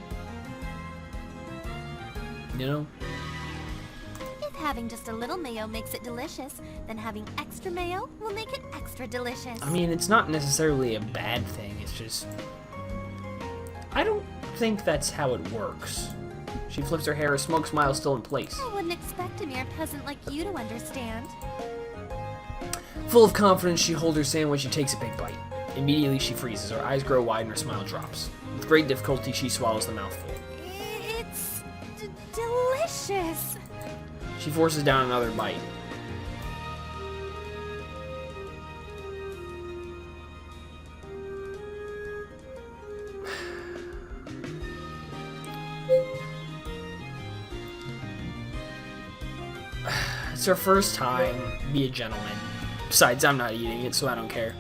You know? If having just a little mayo makes it delicious, then having extra mayo will make it extra delicious. I mean, it's not necessarily a bad thing. It's just... I don't think that's how it works. She flips her hair, a smoke smile still in place. I wouldn't expect a mere peasant like you to understand. Full of confidence, she holds her sandwich and takes a big bite. Immediately, she freezes. Her eyes grow wide and her smile drops. With great difficulty, she swallows the mouthful. It's delicious. She forces down another bite. It's her first time. Be a gentleman. Besides, I'm not eating it, so I don't care.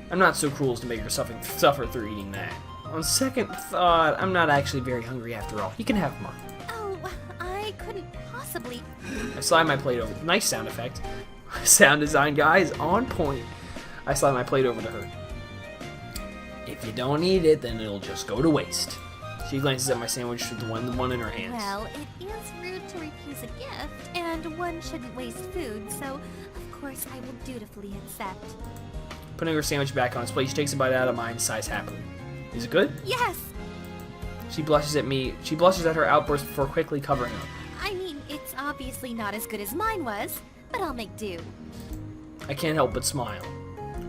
I'm not so cruel as to make her suffer through eating that. On second thought, I'm not actually very hungry after all. You can have more. Oh, I couldn't possibly. I slide my plate over. Nice sound effect. Sound design, guys, on point. I slide my plate over to her. If you don't eat it, then it'll just go to waste. She glances at my sandwich with the one in her hands. Well, it is rude to refuse a gift, and one shouldn't waste food, so of course I will dutifully accept. Putting her sandwich back on its plate, she takes a bite out of mine and sighs happily. Is it good? Yes! She blushes at me. She blushes at her outburst before quickly covering up. I mean, it's obviously not as good as mine was, but I'll make do. I can't help but smile.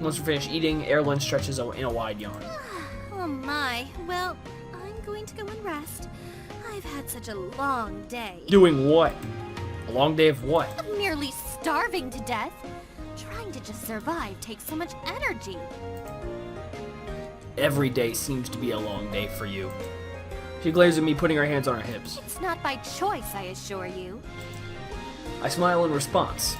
Once we're finished eating, Erlen stretches in a wide yawn. Oh my, well, I'm going to go and rest. I've had such a long day. Doing what? A long day of what? Of merely starving to death. Trying to just survive takes so much energy. Every day seems to be a long day for you. She glares at me, putting her hands on her hips. It's not by choice, I assure you. I smile in response.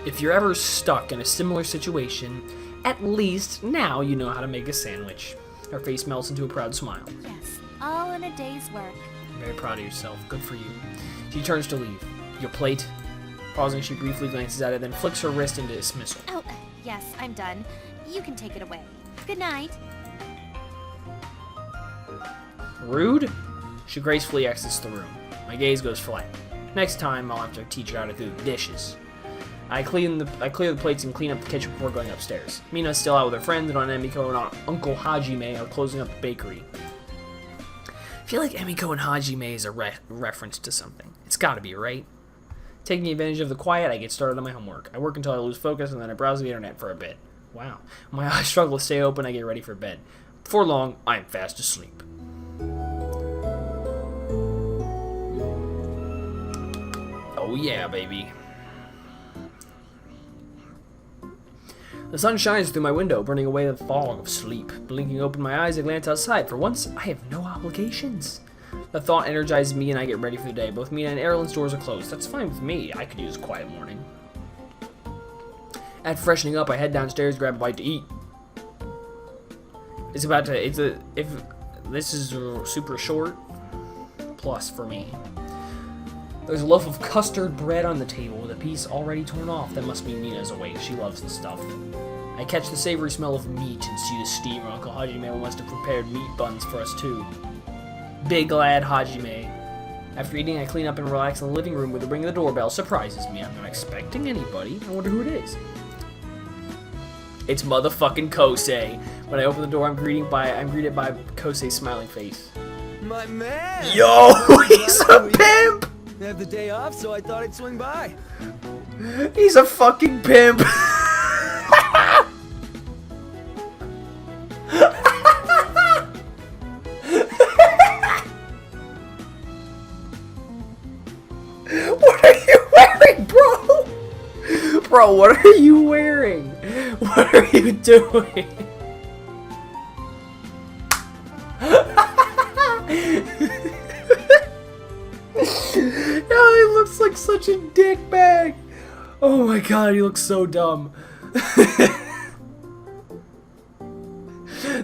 If you're ever stuck in a similar situation, at least now you know how to make a sandwich. Her face melts into a proud smile. Yes, all in a day's work. I'm very proud of yourself. Good for you. She turns to leave. Your plate? Pausing, she briefly glances at it, then flicks her wrist into dismissal. Oh, yes, I'm done. You can take it away. Good night. Rude? She gracefully exits the room. My gaze goes flat. Next time, I'll have to teach her how to do the dishes. I clear the plates and clean up the kitchen before going upstairs. Mina's still out with her friends, and Emiko and Uncle Hajime are closing up the bakery. I feel like Emiko and Hajime is a reference to something. It's gotta be, right? Taking advantage of the quiet, I get started on my homework. I work until I lose focus, and then I browse the internet for a bit. Wow. My eyes struggle to stay open, I get ready for bed. Before long, I am fast asleep. Oh yeah, baby. The sun shines through my window, burning away the fog of sleep. Blinking open my eyes, I glance outside. For once, I have no obligations. The thought energizes me and I get ready for the day. Both Mina and Erlen's doors are closed. That's fine with me. I could use a quiet morning. After freshening up, I head downstairs, grab a bite to eat. If this is super short, plus for me. There's a loaf of custard bread on the table with a piece already torn off. That must mean Mina's awake. She loves the stuff. I catch the savory smell of meat and see the steamer. Uncle Hajime must have prepared meat buns for us too. Big lad Hajime. After eating, I clean up and relax in the living room where the ring of the doorbell surprises me. I'm not expecting anybody. I wonder who it is. It's motherfucking Kosei. When I open the door, I'm greeted by Kosei's smiling face. My man! Yo, he's a pimp! I have the day off, so I thought I'd swing by. He's a fucking pimp. What are you wearing, bro? Bro, what are you wearing? What are you doing? Yo, he looks like such a dickbag. Oh my god, he looks so dumb.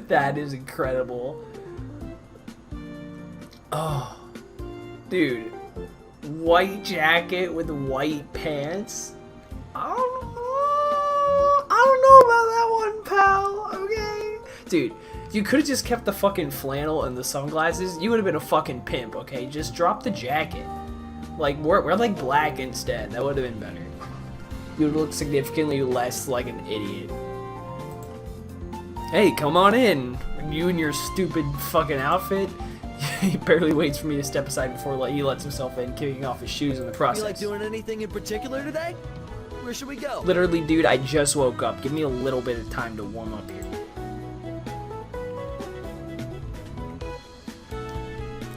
That is incredible. Oh, dude, white jacket with white pants. I don't know about that one, pal. Okay, dude. You could have just kept the fucking flannel and the sunglasses. You would have been a fucking pimp, okay? Just drop the jacket. Like, wear like black instead. That would have been better. You would look significantly less like an idiot. Hey, come on in. You and your stupid fucking outfit. He barely waits for me to step aside before he lets himself in, kicking off his shoes in the process. You like doing anything in particular today? Where should we go? Literally, dude, I just woke up. Give me a little bit of time to warm up here.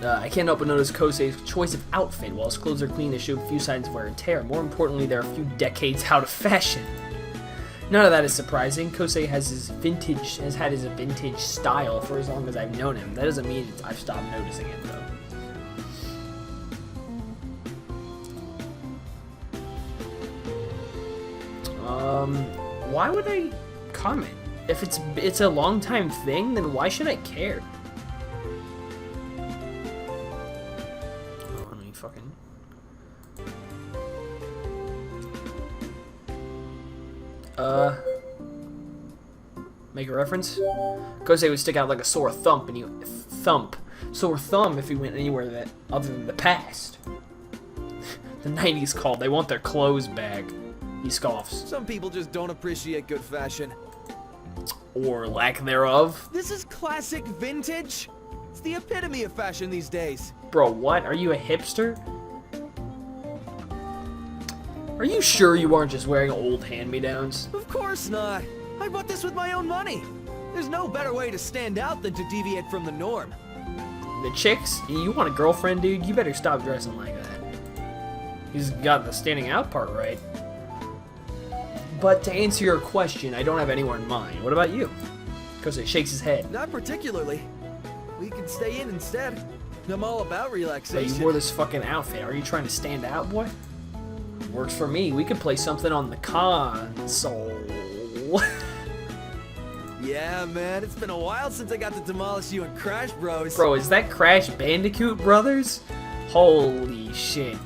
I can't help but notice Kosei's choice of outfit. While his clothes are clean, they show a few signs of wear and tear. More importantly, they're a few decades out of fashion. None of that is surprising. Kosei has had his vintage style for as long as I've known him. That doesn't mean I've stopped noticing it, though. Why would I comment? If it's a long time thing, then why should I care? Fucking make a reference. Kosei would stick out like a sore thumb if he went anywhere other than the past. The 90s called. They want their clothes back. He scoffs. Some people just don't appreciate good fashion. Or lack thereof. This is classic vintage. It's the epitome of fashion these days. Bro, what? Are you a hipster? Are you sure you aren't just wearing old hand-me-downs? Of course not. I bought this with my own money. There's no better way to stand out than to deviate from the norm. The chicks? You want a girlfriend, dude? You better stop dressing like that. He's got the standing out part right. But to answer your question, I don't have anyone in mind. What about you? Kosei shakes his head. Not particularly. We can stay in instead. I'm all about So relaxation. you wore this fucking outfit. Are you trying to stand out, boy? Works for me. We could play something on the console. Yeah, man. It's been a while since I got to demolish you and Crash Bros. Bro, is that Crash Bandicoot Brothers? Holy shit.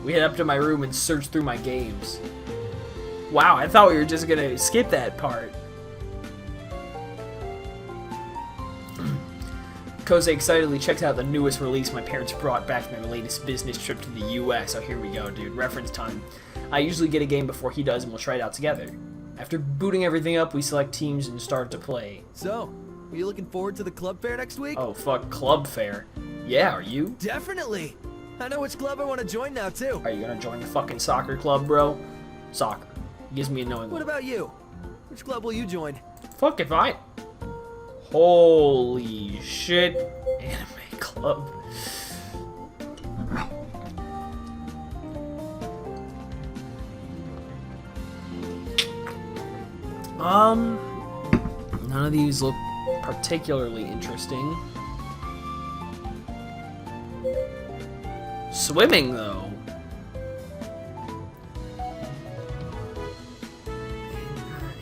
We head up to my room and search through my games. Wow, I thought we were just gonna skip that part. Kose excitedly checks out the newest release my parents brought back from their latest business trip to the US. Oh, here we go, dude. Reference time. I usually get a game before he does, and we'll try it out together. After booting everything up, we select teams and start to play. So, are you looking forward to the club fair next week? Oh, fuck, club fair. Yeah, are you? Definitely. I know which club I want to join now, too. Are you gonna join the fucking soccer club, bro? Soccer. Gives me a knowing What look. about you? Which club will you join? Fuck if I... Holy shit. Anime club. None of these look particularly interesting. Swimming, though.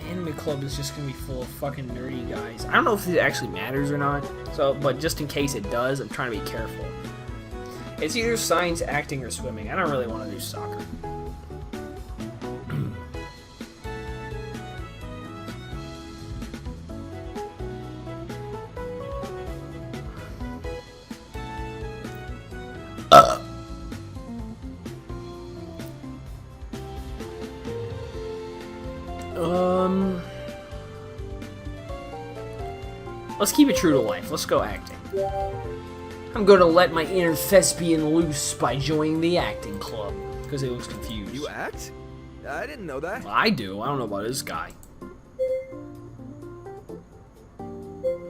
Anime club is just gonna be full of fucking nerdy guys. I don't know if it actually matters or not. So, but just in case it does, I'm trying to be careful. It's either science, acting, or swimming. I don't really want to do soccer. Let's keep it true to life. Let's go acting. I'm gonna let my inner thespian loose by joining the acting club. Because he looks confused. You act? I didn't know that. I do. I don't know about this guy.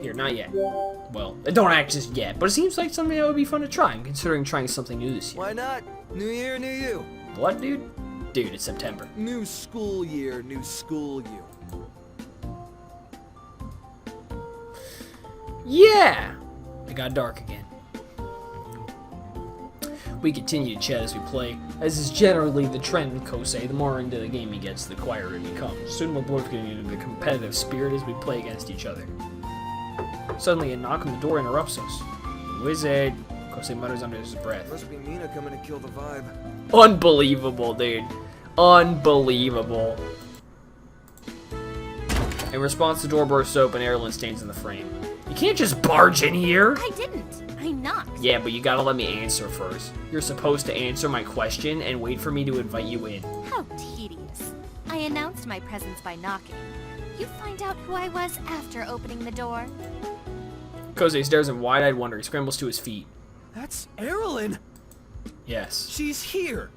Here, not yet. Well, don't act just yet, but it seems like something that would be fun to try. I'm considering trying something new this year. Why not? New year, new you. What, dude? Dude, it's September. New school year, new school you. Yeah! It got dark again. We continue to chat as we play, as is generally the trend with Kosei. The more into the game he gets, the quieter he becomes. Soon we're both getting into the competitive spirit as we play against each other. Suddenly, a knock on the door interrupts us. Who is it? Kosei mutters under his breath. Must be Mina coming to kill the vibe. Unbelievable, dude. Unbelievable. In response, the door bursts open, Erilyn stands in the frame. You can't just barge in here! I didn't. I knocked. Yeah, but you gotta let me answer first. You're supposed to answer my question and wait for me to invite you in. How tedious. I announced my presence by knocking. You find out who I was after opening the door. Kosei stares in wide-eyed wonder. He scrambles to his feet. That's Erilyn. Yes. She's here.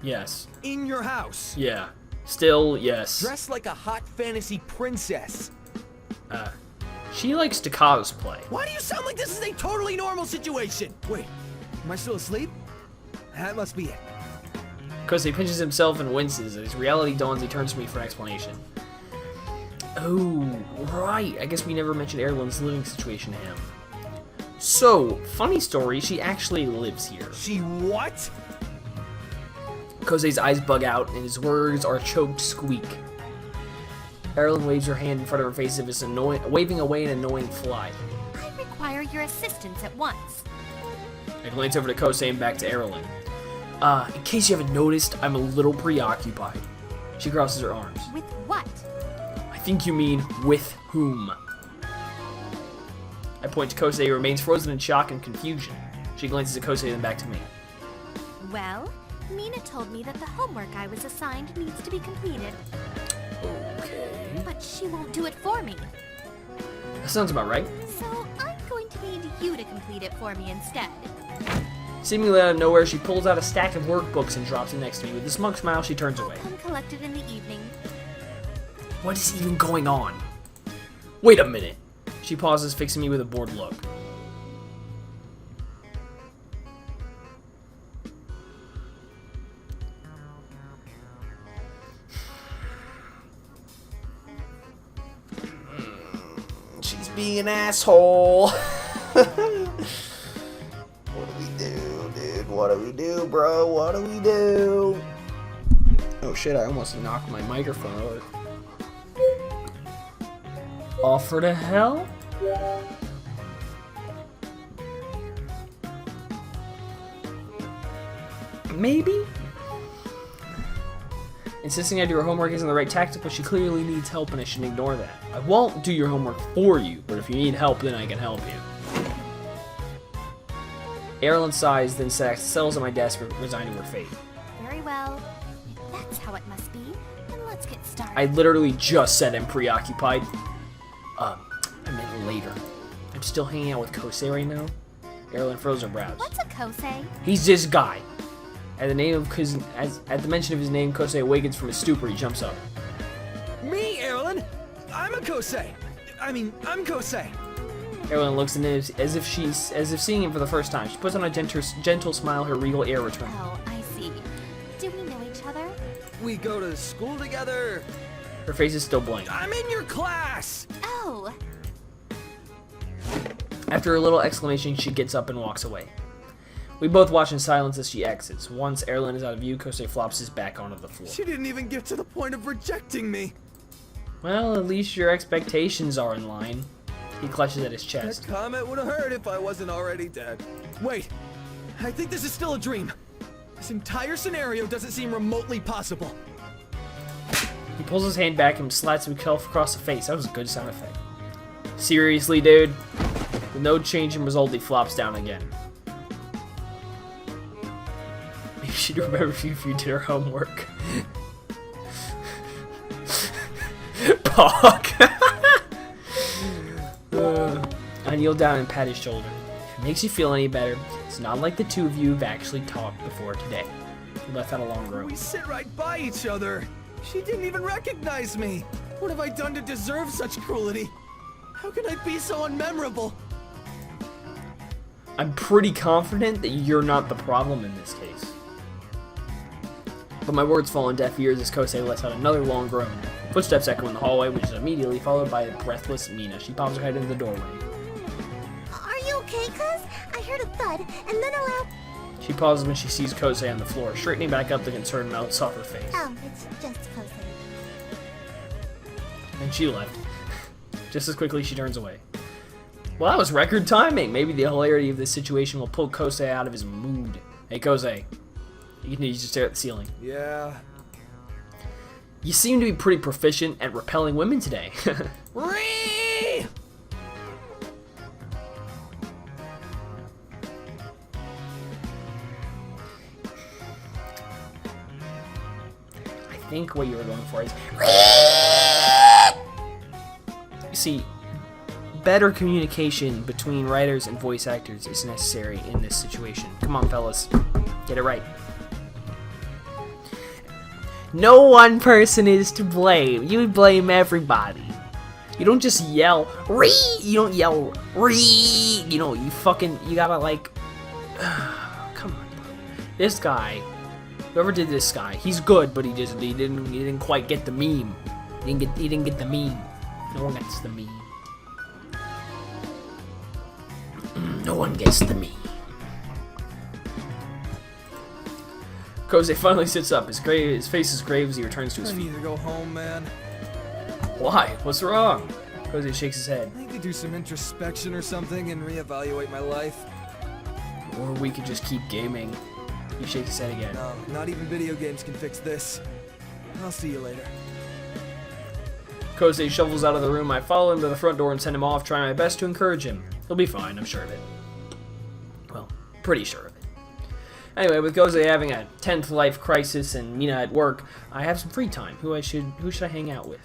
Yes. In your house. Yeah. Still, yes. Dressed like a hot fantasy princess. She likes to cosplay. Why do you sound like this is a totally normal situation? Wait, am I still asleep? That must be it. Kosei pinches himself and winces. As reality dawns, he turns to me for an explanation. Oh, right. I guess we never mentioned Erilyn's living situation to him. So, funny story, she actually lives here. She what? Kosei's eyes bug out, and his words are a choked squeak. Erilyn waves her hand in front of her face as if waving away an annoying fly. I require your assistance at once. I glance over to Kosei and back to Erilyn. In case you haven't noticed, I'm a little preoccupied. She crosses her arms. With what? I think you mean, with whom? I point to Kosei, who remains frozen in shock and confusion. She glances at Kosei, then back to me. Well, Mina told me that the homework I was assigned needs to be completed. Okay. But she won't do it for me. That sounds about right. So I'm going to need you to complete it for me instead. Seemingly out of nowhere, she pulls out a stack of workbooks and drops it next to me. With a smug smile, she turns away. Come collect it in the evening. What is even going on? Wait a minute. She pauses, fixing me with a bored look. She's being an asshole. What do we do, dude? What do we do, bro? What do we do? Oh shit, I almost knocked my microphone over. Offer to help? Maybe? Insisting I do her homework isn't the right tactic, but she clearly needs help and I shouldn't ignore that. I won't do your homework for you, but if you need help, then I can help you. Erlen sighs, then settles at my desk, resigned to her fate. Very well. If that's how it must be, then let's get started. I literally just said I'm preoccupied. I meant later. I'm still hanging out with Kosei right now. Erlen froze her brows. What's a Kosei? He's this guy. At the mention of his name, Kosei awakens from his stupor. He jumps up. Me, Erlen? I'm a Kosei. I'm Kosei. Erlen looks at him as if seeing him for the first time. She puts on a gentle smile. Her regal air returns. Oh, I see. Do we know each other? We go to school together. Her face is still blank. I'm in your class. Oh, After a little exclamation, she gets up and walks away. We both watch in silence as she exits. Once Erlen is out of view, Kosei flops his back onto the floor. She didn't even get to the point of rejecting me. Well, at least your expectations are in line. He clutches at his That chest. comment would have hurt if I wasn't already dead. Wait, I think this is still a dream. This entire scenario doesn't seem remotely possible. He pulls his hand back and slaps himself across the face. That was a good sound effect. Seriously, dude? With no change in result, he flops down again. Maybe she'd remember if you did her homework. Pog. I kneel down and pat his shoulder. If it makes you feel any better, it's not like the two of you have actually talked before today. He left out a long groan. We sit right by each other. She didn't even recognize me. What have I done to deserve such cruelty? How can I be so unmemorable? I'm pretty confident that you're not the problem in this case. But my words fall on deaf ears as Kosei lets out another long groan. Footsteps echo in the hallway, which is immediately followed by a breathless Mina. She pops her head into the doorway. are you okay, cuz? I heard a thud, and then a loud... She pauses when she sees Kosei on the floor. Straightening back up, the concern melts off her face. Oh, it's just Kosei. And she left. Just as quickly, she turns away. Well, that was record timing. Maybe the hilarity of this situation will pull Kosei out of his mood. Hey, Kosei. You need to stare at the ceiling. Yeah. You seem to be pretty proficient at repelling women today. Ree! I think what you were going for is... You see, better communication between writers and voice actors is necessary in this situation. Come on, fellas. Get it right. No one person is to blame. You blame everybody. You don't just yell, "Ree!" You don't yell, "Ree!" You know, you gotta like... Come on, bro. This guy, whoever did this guy, he's good, but he didn't quite get the meme. He didn't get the meme. No one gets the meme. No one gets the meme. Kosei finally sits up. His face is grave as he returns to his I feet. need to go home, man. Why? What's wrong? Kosei shakes his head. I need to do some introspection or something and reevaluate my life. Or we could just keep gaming. He shakes his head again. No, not even video games can fix this. I'll see you later. Kosei shovels out of the room. I follow him to the front door and send him off, trying my best to encourage him. He'll be fine, I'm sure of it. Well, pretty sure of it. Anyway, with Kosei having a 10th life crisis and Mina at work, I have some free time. Who should I hang out with?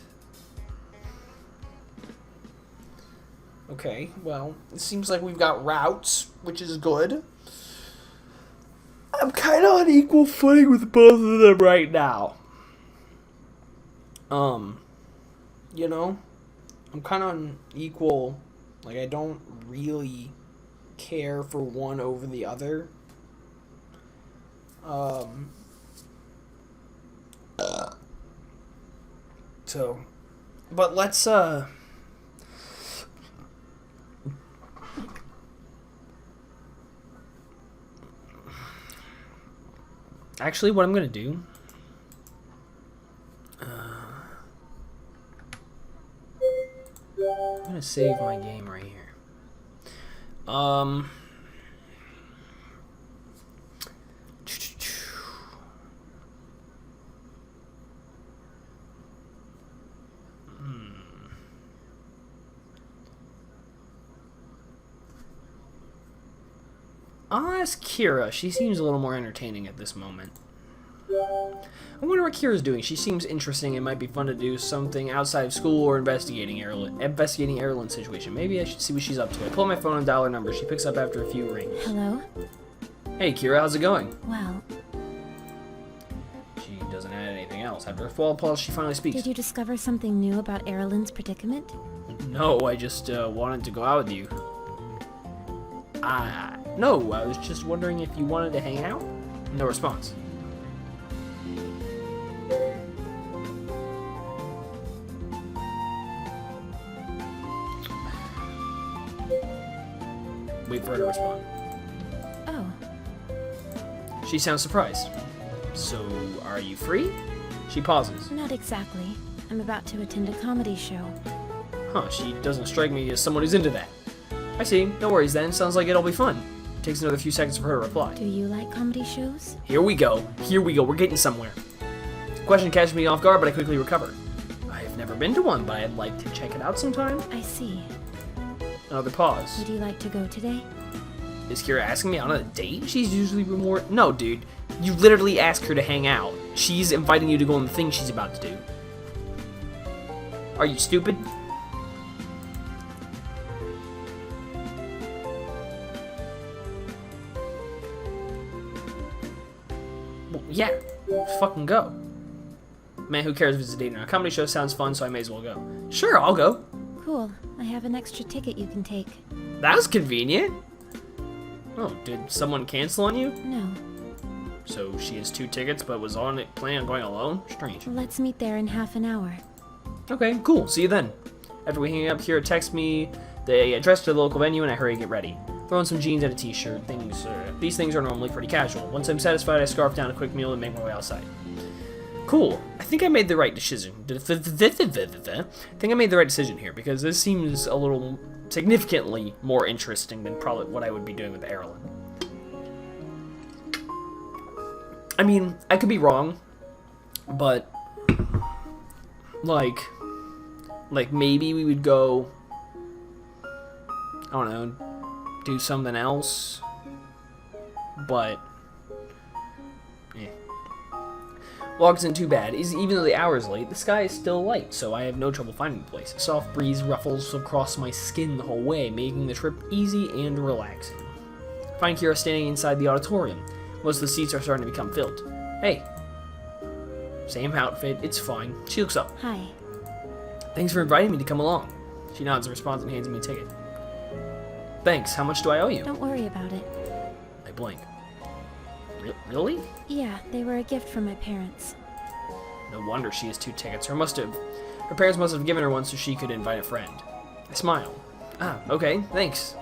Okay, well, it seems like we've got routes, which is good. I'm kind of on equal footing with both of them right now. You know, I'm kind of on equal, like, I don't really care for one over the other. So, but let's, actually, what I'm gonna do, I'm gonna save my game right here. I'll ask Kira. She seems a little more entertaining at this moment. I wonder what Kira's doing. She seems interesting. It might be fun to do something outside of school or investigating Erlen's situation. Maybe I should see what she's up to. I pull my phone and dial her number. She picks up after a few rings. Hello? Hey, Kira, how's it going? Well, She doesn't add anything else. After a full pause, she finally speaks. did you discover something new about Erlen's predicament? No, I just wanted to go out with you. No, I was just wondering if you wanted to hang out? No response. Wait for her to respond. Oh, She sounds surprised. So, are you free? She pauses. not exactly. I'm about to attend a comedy show. Huh, she doesn't strike me as someone who's into that. I see. No worries then. Sounds like it'll be fun. Takes another few seconds for her to reply. Do you like comedy shows? Here we go. Here we go. We're getting somewhere. The question catches me off guard, but I quickly recover. I've never been to one, but I'd like to check it out sometime. I see. Another pause. Would you like to go today? Is Kira asking me on a date? She's usually more... No, dude. You literally ask her to hang out. She's inviting you to go on the thing she's about to do. Are you stupid? Well, yeah. Fucking go. Man, who cares if it's a date or a comedy show? Sounds fun, so I may as well go. Sure, I'll go. Cool. I have an extra ticket you can take. That was convenient. Oh, did someone cancel on you? No. So she has 2 tickets, but was on it planning on going alone? Strange. Let's meet there in half an hour. Okay, cool. See you then. After we hang up, Kira texts me the address to the local venue, and I hurry to get ready. Throw on some jeans and a t-shirt. These things are normally pretty casual. Once I'm satisfied, I scarf down a quick meal and make my way outside. Cool. I think I made the right decision. I think I made the right decision here, because this seems a little significantly more interesting than probably what I would be doing with Erlen. I mean, I could be wrong, but like maybe we would go, I don't know, do something else, but Walk isn't too bad. Even though the hour is late, the sky is still light, so I have no trouble finding the place. A soft breeze ruffles across my skin the whole way, making the trip easy and relaxing. I find Kira standing inside the auditorium. Most of the seats are starting to become filled. Hey. Same outfit, it's fine. She looks up. Hi. Thanks for inviting me to come along. She nods in response and hands me a ticket. Thanks, how much do I owe you? Don't worry about it. I blink. Really? Yeah, they were a gift from my parents. No wonder she has 2 tickets. Her parents must have given her one so she could invite a friend. I smile. Ah, okay, thanks.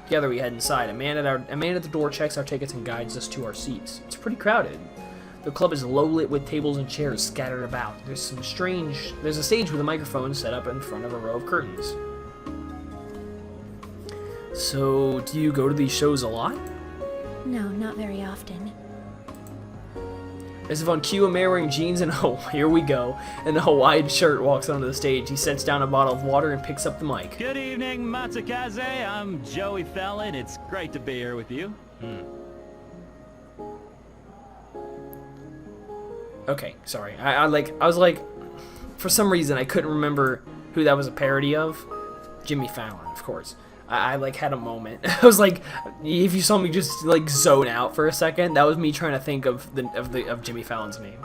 Together we head inside. A man at the door checks our tickets and guides us to our seats. It's pretty crowded. The club is low lit with tables and chairs scattered about. There's a stage with a microphone set up in front of a row of curtains. So, do you go to these shows a lot? No, not very often. As if on cue, a man wearing jeans and here we go, and a Hawaiian shirt walks onto the stage. He sets down a bottle of water and picks up the mic. Good evening, Matsukaze. I'm Joey Fallon. It's great to be here with you. Okay, sorry. I was like, for some reason I couldn't remember who that was a parody of. Jimmy Fallon, of course. I had a moment. I was like, if you saw me just like zone out for a second, that was me trying to think of Jimmy Fallon's name.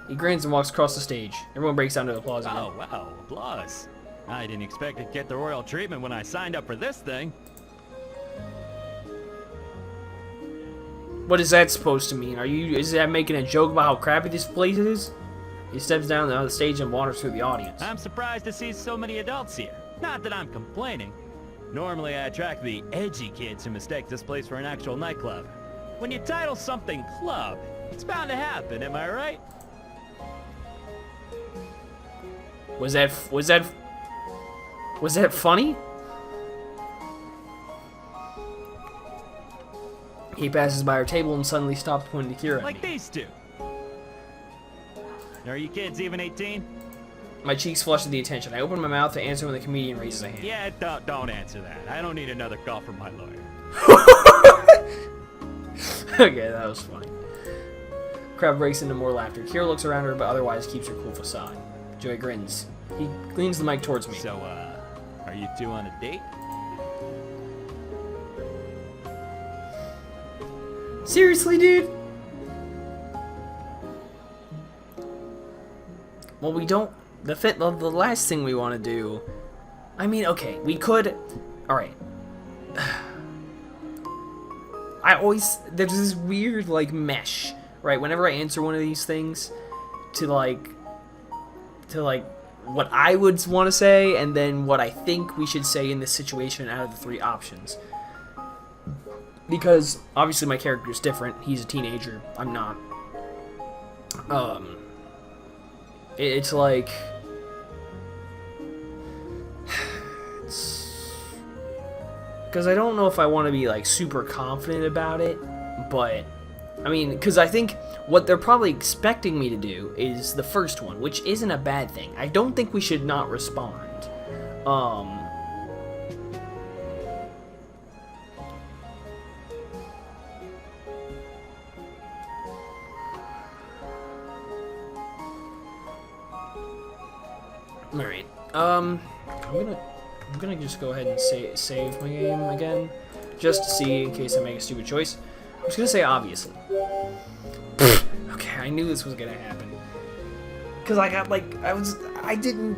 He grins and walks across the stage. Everyone breaks down to applause. Oh, wow, applause. I didn't expect to get the royal treatment when I signed up for this thing. What is that supposed to mean? Is that making a joke about how crappy this place is? He steps down the stage and wanders through the audience. I'm surprised to see so many adults here. Not that I'm complaining. Normally I attract the edgy kids who mistake this place for an actual nightclub. When you title something club, it's bound to happen, am I right? Was that funny? He passes by our table and suddenly stops, pointing to Kira. Like these two. Are you kids even 18? My cheeks flush with the attention. I open my mouth to answer when the comedian raises a hand. Yeah, don't answer that. I don't need another call from my lawyer. Okay, that was funny. Crowd breaks into more laughter. Kira looks around her, but otherwise keeps her cool facade. Joey grins. He leans the mic towards me. So, are you two on a date? Seriously, dude? Well, we don't... The last thing we want to do... I mean, okay, we could... Alright. I always... There's this weird, like, mesh, right? Whenever I answer one of these things, to, like, what I would want to say, and then what I think we should say in this situation out of the 3 options. Because, obviously, my character is different. He's a teenager. I'm not. It's like... Because I don't know if I want to be, like, super confident about it, but... I mean, because I think what they're probably expecting me to do is the first one, which isn't a bad thing. I don't think we should not respond. Alright, I'm gonna just go ahead and save my game again, just to see in case I make a stupid choice. I'm just gonna say obviously. Okay, I knew this was gonna happen. Cause I got like, I didn't,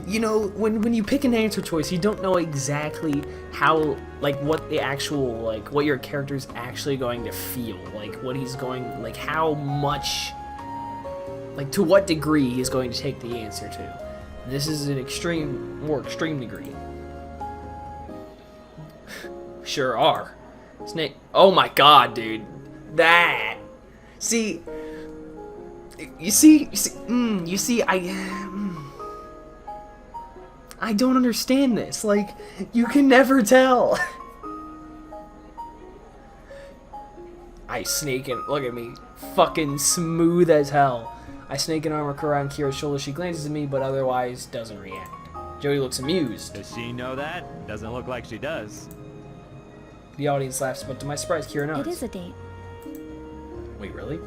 you know, when you pick an answer choice, you don't know exactly how, like, what the actual, like, what your character's actually going to feel, like, what he's going, like, how much, like, to what degree he's going to take the answer to. This is an more extreme degree. Sure are. Snake. Oh my god, dude. That. See. You see, I don't understand this. Like, you can never tell. I snake and look at me. Fucking smooth as hell. I snake an arm around Kira's shoulder. She glances at me, but otherwise doesn't react. Jody looks amused. Does she know that? Doesn't look like she does. The audience laughs, but to my surprise, Kira nods. It is a date. Wait, really?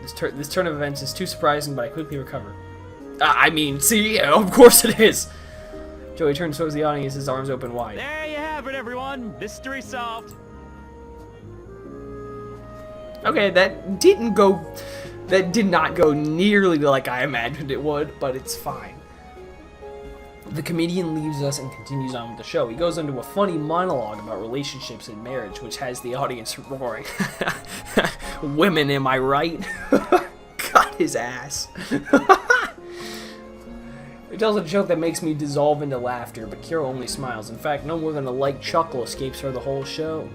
This turn of events is too surprising, but I quickly recover. I mean, see, yeah, of course it is. Joey turns towards the audience, his arms open wide. There you have it, everyone. Mystery solved. Okay, that did not go nearly like I imagined it would, but it's fine. The comedian leaves us and continues on with the show. He goes into a funny monologue about relationships and marriage, which has the audience roaring. Women, am I right? Got his ass. It tells a joke that makes me dissolve into laughter, but Kira only smiles. In fact, no more than a light chuckle escapes her the whole show.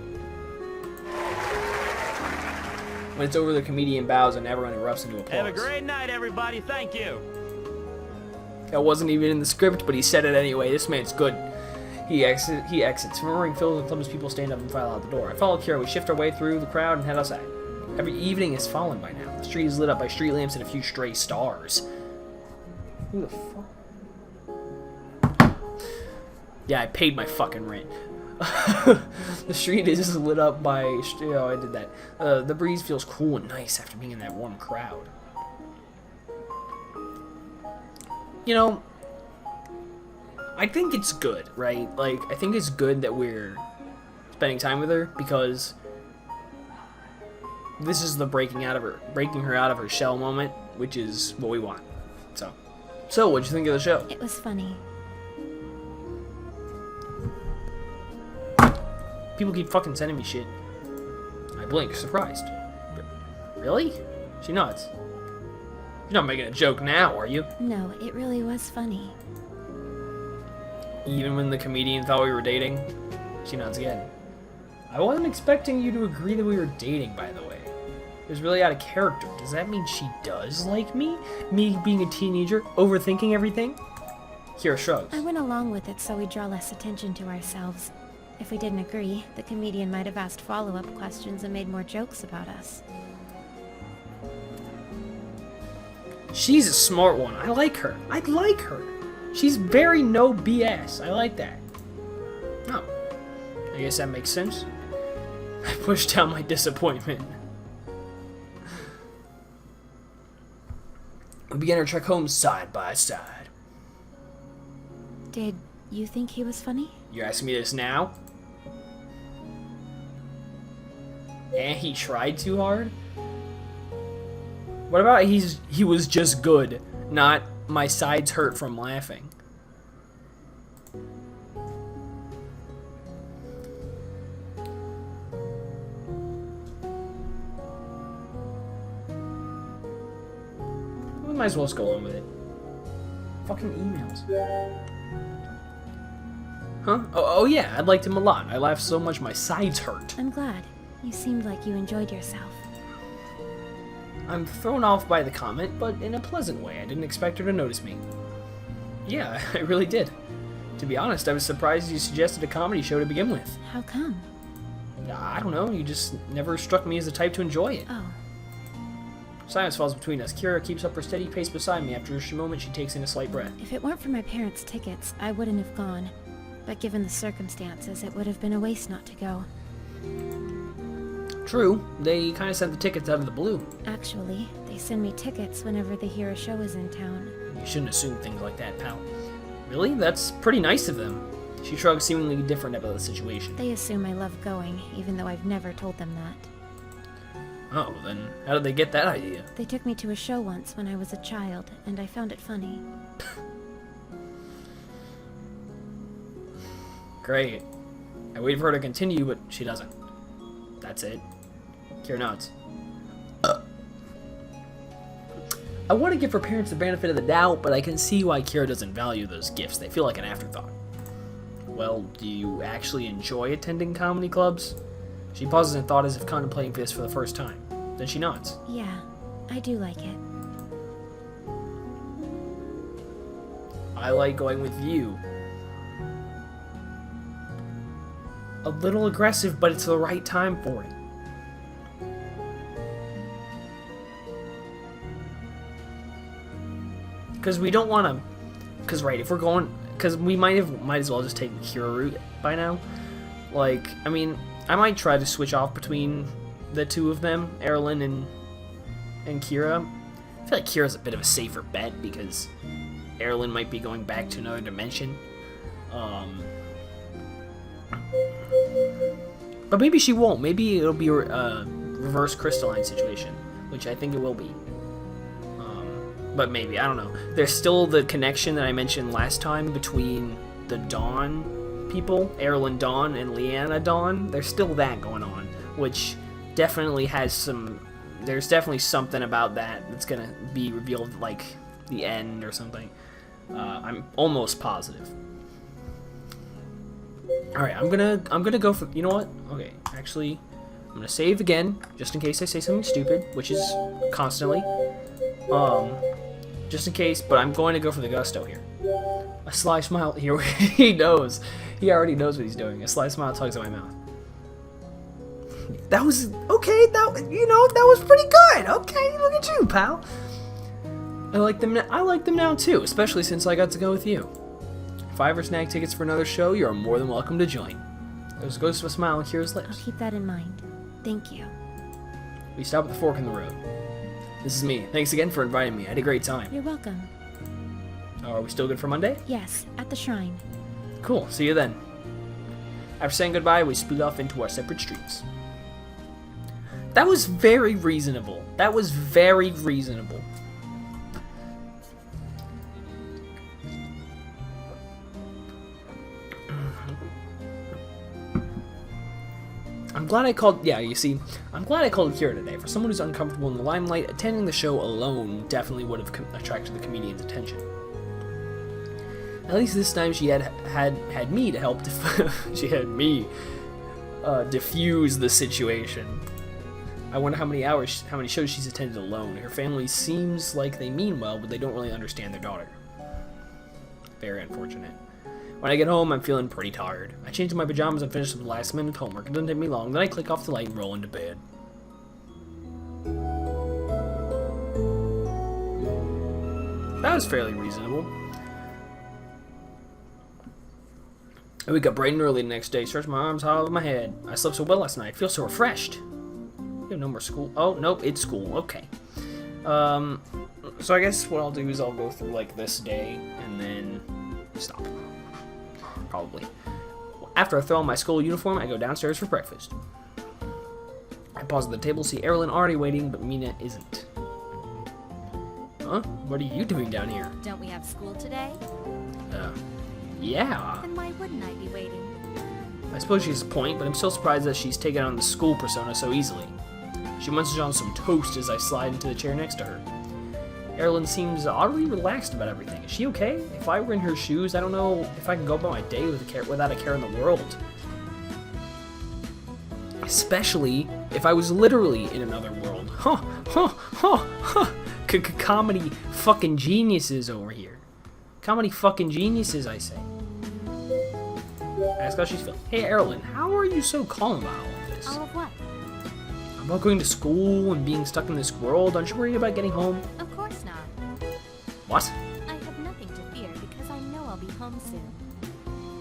When it's over, the comedian bows and everyone erupts into applause. Have a great night, everybody. Thank you. That wasn't even in the script, but he said it anyway. This man's good. He exits. Murmuring fills the club as people stand up and file out the door. I follow Kira. We shift our way through the crowd and head outside. Every evening has fallen by now. The street is lit up by street lamps and a few stray stars. Who the fuck? Yeah, I paid my fucking rent. The street is lit up by... Oh, I did that. The breeze feels cool and nice after being in that warm crowd. You know, I think it's good, right? Like, I think it's good that we're spending time with her, because this is the breaking her out of her shell moment, which is what we want. So what'd you think of the show? It was funny. People keep fucking sending me shit. I blink, surprised. Really? She nods. You're not making a joke now, are you? No, it really was funny. Even when the comedian thought we were dating? She nods again. I wasn't expecting you to agree that we were dating, by the way. It was really out of character. Does that mean she does like me? Me being a teenager, overthinking everything? Kira shrugs. I went along with it so we draw less attention to ourselves. If we didn't agree, the comedian might have asked follow-up questions and made more jokes about us. She's a smart one. I like her. I like her. She's very no BS. I like that. Oh. I guess that makes sense. I pushed down my disappointment. We began our trek home side by side. Did you think he was funny? You're asking me this now? And he tried too hard? What about he was just good, not my sides hurt from laughing? We might as well just go on with it. Fucking emails. Huh? Oh yeah, I liked him a lot. I laughed so much my sides hurt. I'm glad. You seemed like you enjoyed yourself. I'm thrown off by the comment, but in a pleasant way. I didn't expect her to notice me. Yeah, I really did. To be honest, I was surprised you suggested a comedy show to begin with. How come? I don't know, you just never struck me as the type to enjoy it. Oh. Silence falls between us. Kira keeps up her steady pace beside me. After a moment, she takes in a slight breath. If it weren't for my parents' tickets, I wouldn't have gone. But given the circumstances, it would have been a waste not to go. True, they kind of sent the tickets out of the blue. Actually, they send me tickets whenever they hear a show is in town. You shouldn't assume things like that, pal. Really? That's pretty nice of them. She shrugs, seemingly different about the situation. They assume I love going, even though I've never told them that. Oh, then how did they get that idea? They took me to a show once when I was a child, and I found it funny. Great. I wait for her to continue, but she doesn't. That's it. Kira nods. I want to give her parents the benefit of the doubt, but I can see why Kira doesn't value those gifts. They feel like an afterthought. Well, do you actually enjoy attending comedy clubs? She pauses in thought as if contemplating this for the first time. Then she nods. Yeah, I do like it. I like going with you. A little aggressive, but it's the right time for it. Because we don't want to... Because, right, if we're going... Because we might as well just take the Kira route by now. Like, I mean, I might try to switch off between the two of them, Erilyn and Kira. I feel like Kira's a bit of a safer bet, because Erilyn might be going back to another dimension. But maybe she won't. Maybe it'll be a reverse crystalline situation, which I think it will be. But maybe, I don't know. There's still the connection that I mentioned last time between the Dawn people, Erilyn Dawn and Leanna Dawn. There's still that going on, which definitely has some... There's definitely something about that that's gonna be revealed, like, the end or something. I'm almost positive. Alright, I'm gonna go for... You know what? Okay, actually, I'm gonna save again, just in case I say something stupid, which is constantly. Just in case, but I'm going to go for the gusto here. A sly smile... Here, he knows. He already knows what he's doing. A sly smile tugs at my mouth. That was... Okay, that was pretty good. Okay, look at you, pal. I like them now, too, especially since I got to go with you. If I ever snag tickets for another show, you are more than welcome to join. There's a ghost of a smile on Kira's lips. I'll keep that in mind. Thank you. We stop at the fork in the road. This is me. Thanks again for inviting me. I had a great time. You're welcome. Are we still good for Monday? Yes, at the shrine. Cool. See you then. After saying goodbye, we split off into our separate streets. That was very reasonable. That was very reasonable. I'm glad I called... Yeah, you see, I'm glad I called Kira today. For someone who's uncomfortable in the limelight, attending the show alone definitely would have attracted the comedian's attention. At least this time she had me to help. She had me diffuse the situation. I wonder how many shows she's attended alone. Her family seems like they mean well, but they don't really understand their daughter. Very unfortunate. When I get home, I'm feeling pretty tired. I change into my pajamas and finish some last-minute homework. It doesn't take me long. Then I click off the light and roll into bed. that was fairly reasonable. I wake up bright and early the next day, stretch my arms high over my head. I slept so well last night, I feel so refreshed. You have no more school. Oh, nope, it's school. Okay. So I guess what I'll do is I'll go through, like, this day, and then stop. Probably. After I throw on my school uniform, I go downstairs for breakfast. I pause at the table, see Erilyn already waiting, but Mina isn't. Huh? What are you doing down here? Don't we have school today? Yeah. Then why wouldn't I be waiting? I suppose she has a point, but I'm still surprised that she's taken on the school persona so easily. She munches on some toast as I slide into the chair next to her. Erilyn seems oddly relaxed about everything. Is she okay? If I were in her shoes, I don't know if I can go about my day without a care in the world. Especially if I was literally in another world. Comedy fucking geniuses over here. Comedy fucking geniuses, I say. Ask how she's feeling. Hey, Erilyn, how are you so calm about all of this? All of what? About going to school and being stuck in this world. Aren't you worried about getting home? Of course not. What? I have nothing to fear because I know I'll be home soon.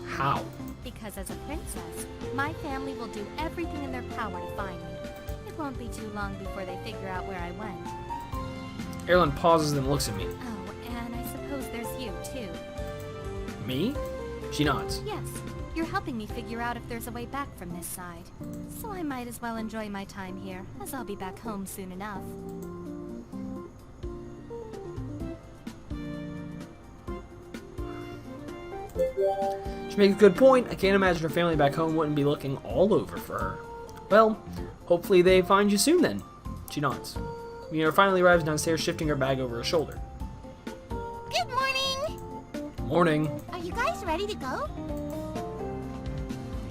How? Because as a princess, my family will do everything in their power to find me. It won't be too long before they figure out where I went. Erilyn pauses and looks at me. Oh, and I suppose there's you, too. Me? She nods. Yes, you're helping me figure out if there's a way back from this side. So I might as well enjoy my time here, as I'll be back home soon enough. She makes a good point. I can't imagine her family back home wouldn't be looking all over for her. Well, hopefully they find you soon then. She nods. Mina finally arrives downstairs, shifting her bag over her shoulder. Good morning! Morning. Are you guys ready to go?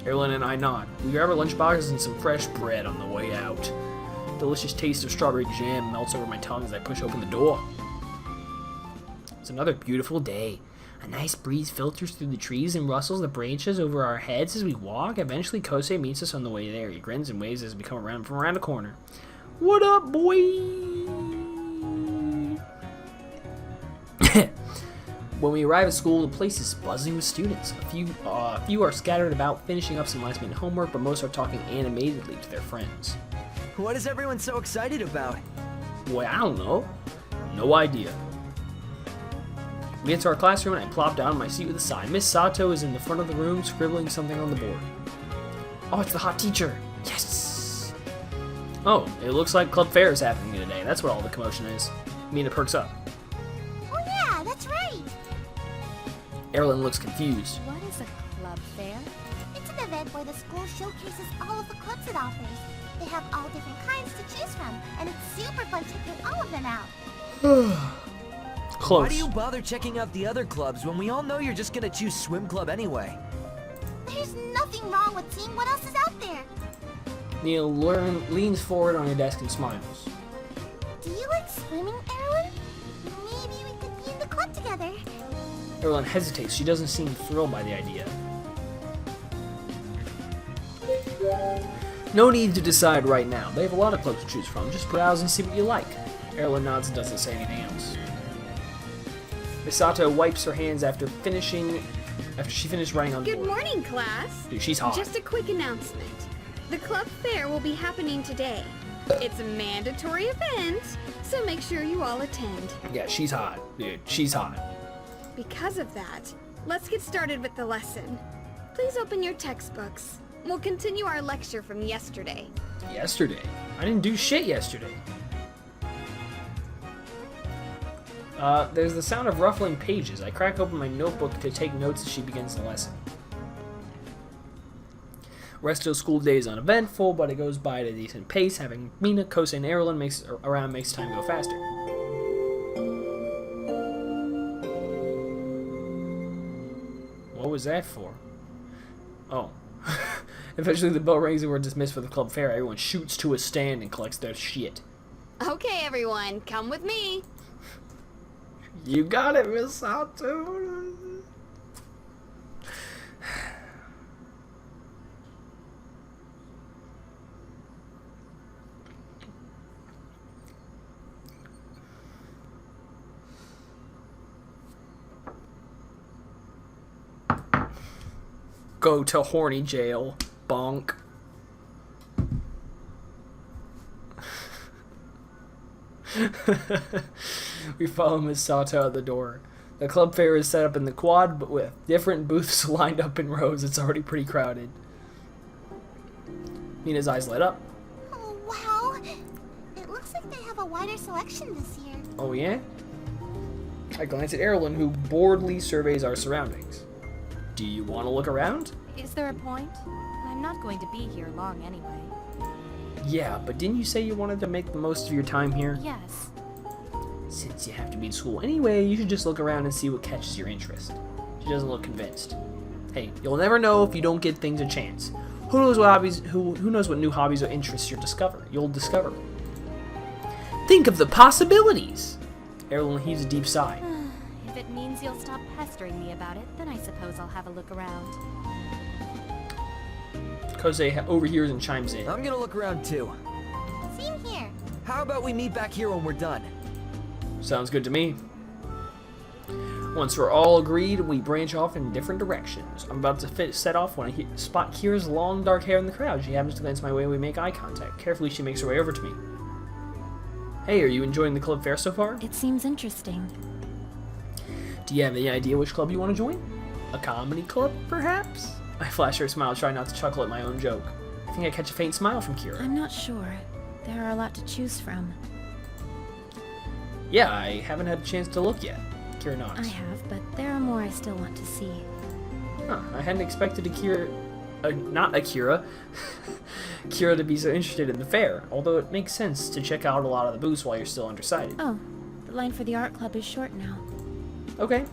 Erilyn and I nod. We grab our lunchboxes and some fresh bread on the way out. Delicious taste of strawberry jam melts over my tongue as I push open the door. It's another beautiful day. A nice breeze filters through the trees and rustles the branches over our heads as we walk. Eventually, Kosei meets us on the way there. He grins and waves as we come around from around the corner. What up, boy? When we arrive at school, the place is buzzing with students. A few are scattered about finishing up some last-minute homework, but most are talking animatedly to their friends. What is everyone so excited about? Well, I don't know. No idea. We get to our classroom and I plop down on my seat with a sigh. Miss Sato is in the front of the room scribbling something on the board. Oh, it's the hot teacher. Yes! Oh, it looks like club fair is happening today. That's what all the commotion is. Mina perks up. Oh yeah, that's right! Erilyn looks confused. What is a club fair? It's an event where the school showcases all of the clubs it offers. They have all different kinds to choose from, and it's super fun checking all of them out. Close. Why do you bother checking out the other clubs when we all know you're just gonna choose swim club anyway? There's nothing wrong with seeing what else is out there. Neil leans forward on her desk and smiles. Do you like swimming, Erilyn? Maybe we could be in the club together. Erilyn hesitates. She doesn't seem thrilled by the idea. No need to decide right now. They have a lot of clubs to choose from. Just browse and see what you like. Erilyn nods and doesn't say anything else. Misato wipes her hands after she finished writing on the Good board. morning, class. Dude, she's hot. Just a quick announcement. The club fair will be happening today. It's a mandatory event, so make sure you all attend. Yeah, she's hot. Dude, she's hot. Because of that, let's get started with the lesson. Please open your textbooks. We'll continue our lecture from yesterday. Yesterday? I didn't do shit yesterday. There's the sound of ruffling pages. I crack open my notebook to take notes as she begins the lesson. Rest of the school day is uneventful, but it goes by at a decent pace. Having Mina, Kosei, and Erilyn makes time go faster. What was that for? Oh. Eventually the bell rings and we're dismissed for the club fair. Everyone shoots to a stand and collects their shit. Okay, everyone, come with me. You got it, Miss Sato. Go to horny jail. Bonk. We follow Misato out the door. The club fair is set up in the quad, but with different booths lined up in rows. It's already pretty crowded. Mina's eyes light up. Oh, wow. It looks like they have a wider selection this year. Oh yeah? I glance at Erilyn, who boredly surveys our surroundings. Do you want to look around? Is there a point? I'm not going to be here long anyway. Yeah, but didn't you say you wanted to make the most of your time here? Yes. Since you have to be in school anyway, you should just look around and see what catches your interest. She doesn't look convinced. Hey, you'll never know if you don't give things a chance. Who knows what hobbies? Who knows what new hobbies or interests you'll discover. Think of the possibilities. Erilyn heaves a deep sigh. If it means you'll stop pestering me about it, then I suppose I'll have a look around. Kosei overhears and chimes in. I'm gonna look around too. Same here. How about we meet back here when we're done? Sounds good to me. Once we're all agreed, we branch off in different directions. I'm about to set off when I spot Kira's long dark hair in the crowd. She happens to glance my way and we make eye contact. Carefully, she makes her way over to me. Hey, are you enjoying the club fair so far? It seems interesting. Do you have any idea which club you want to join? A comedy club, perhaps? I flash her a smile, trying not to chuckle at my own joke. I think I catch a faint smile from Kira. I'm not sure. There are a lot to choose from. Yeah, I haven't had a chance to look yet. Kira nods. I have, but there are more I still want to see. Huh, I hadn't expected Kira to be so interested in the fair, although it makes sense to check out a lot of the booths while you're still undecided. Oh, the line for the art club is short now. Okay.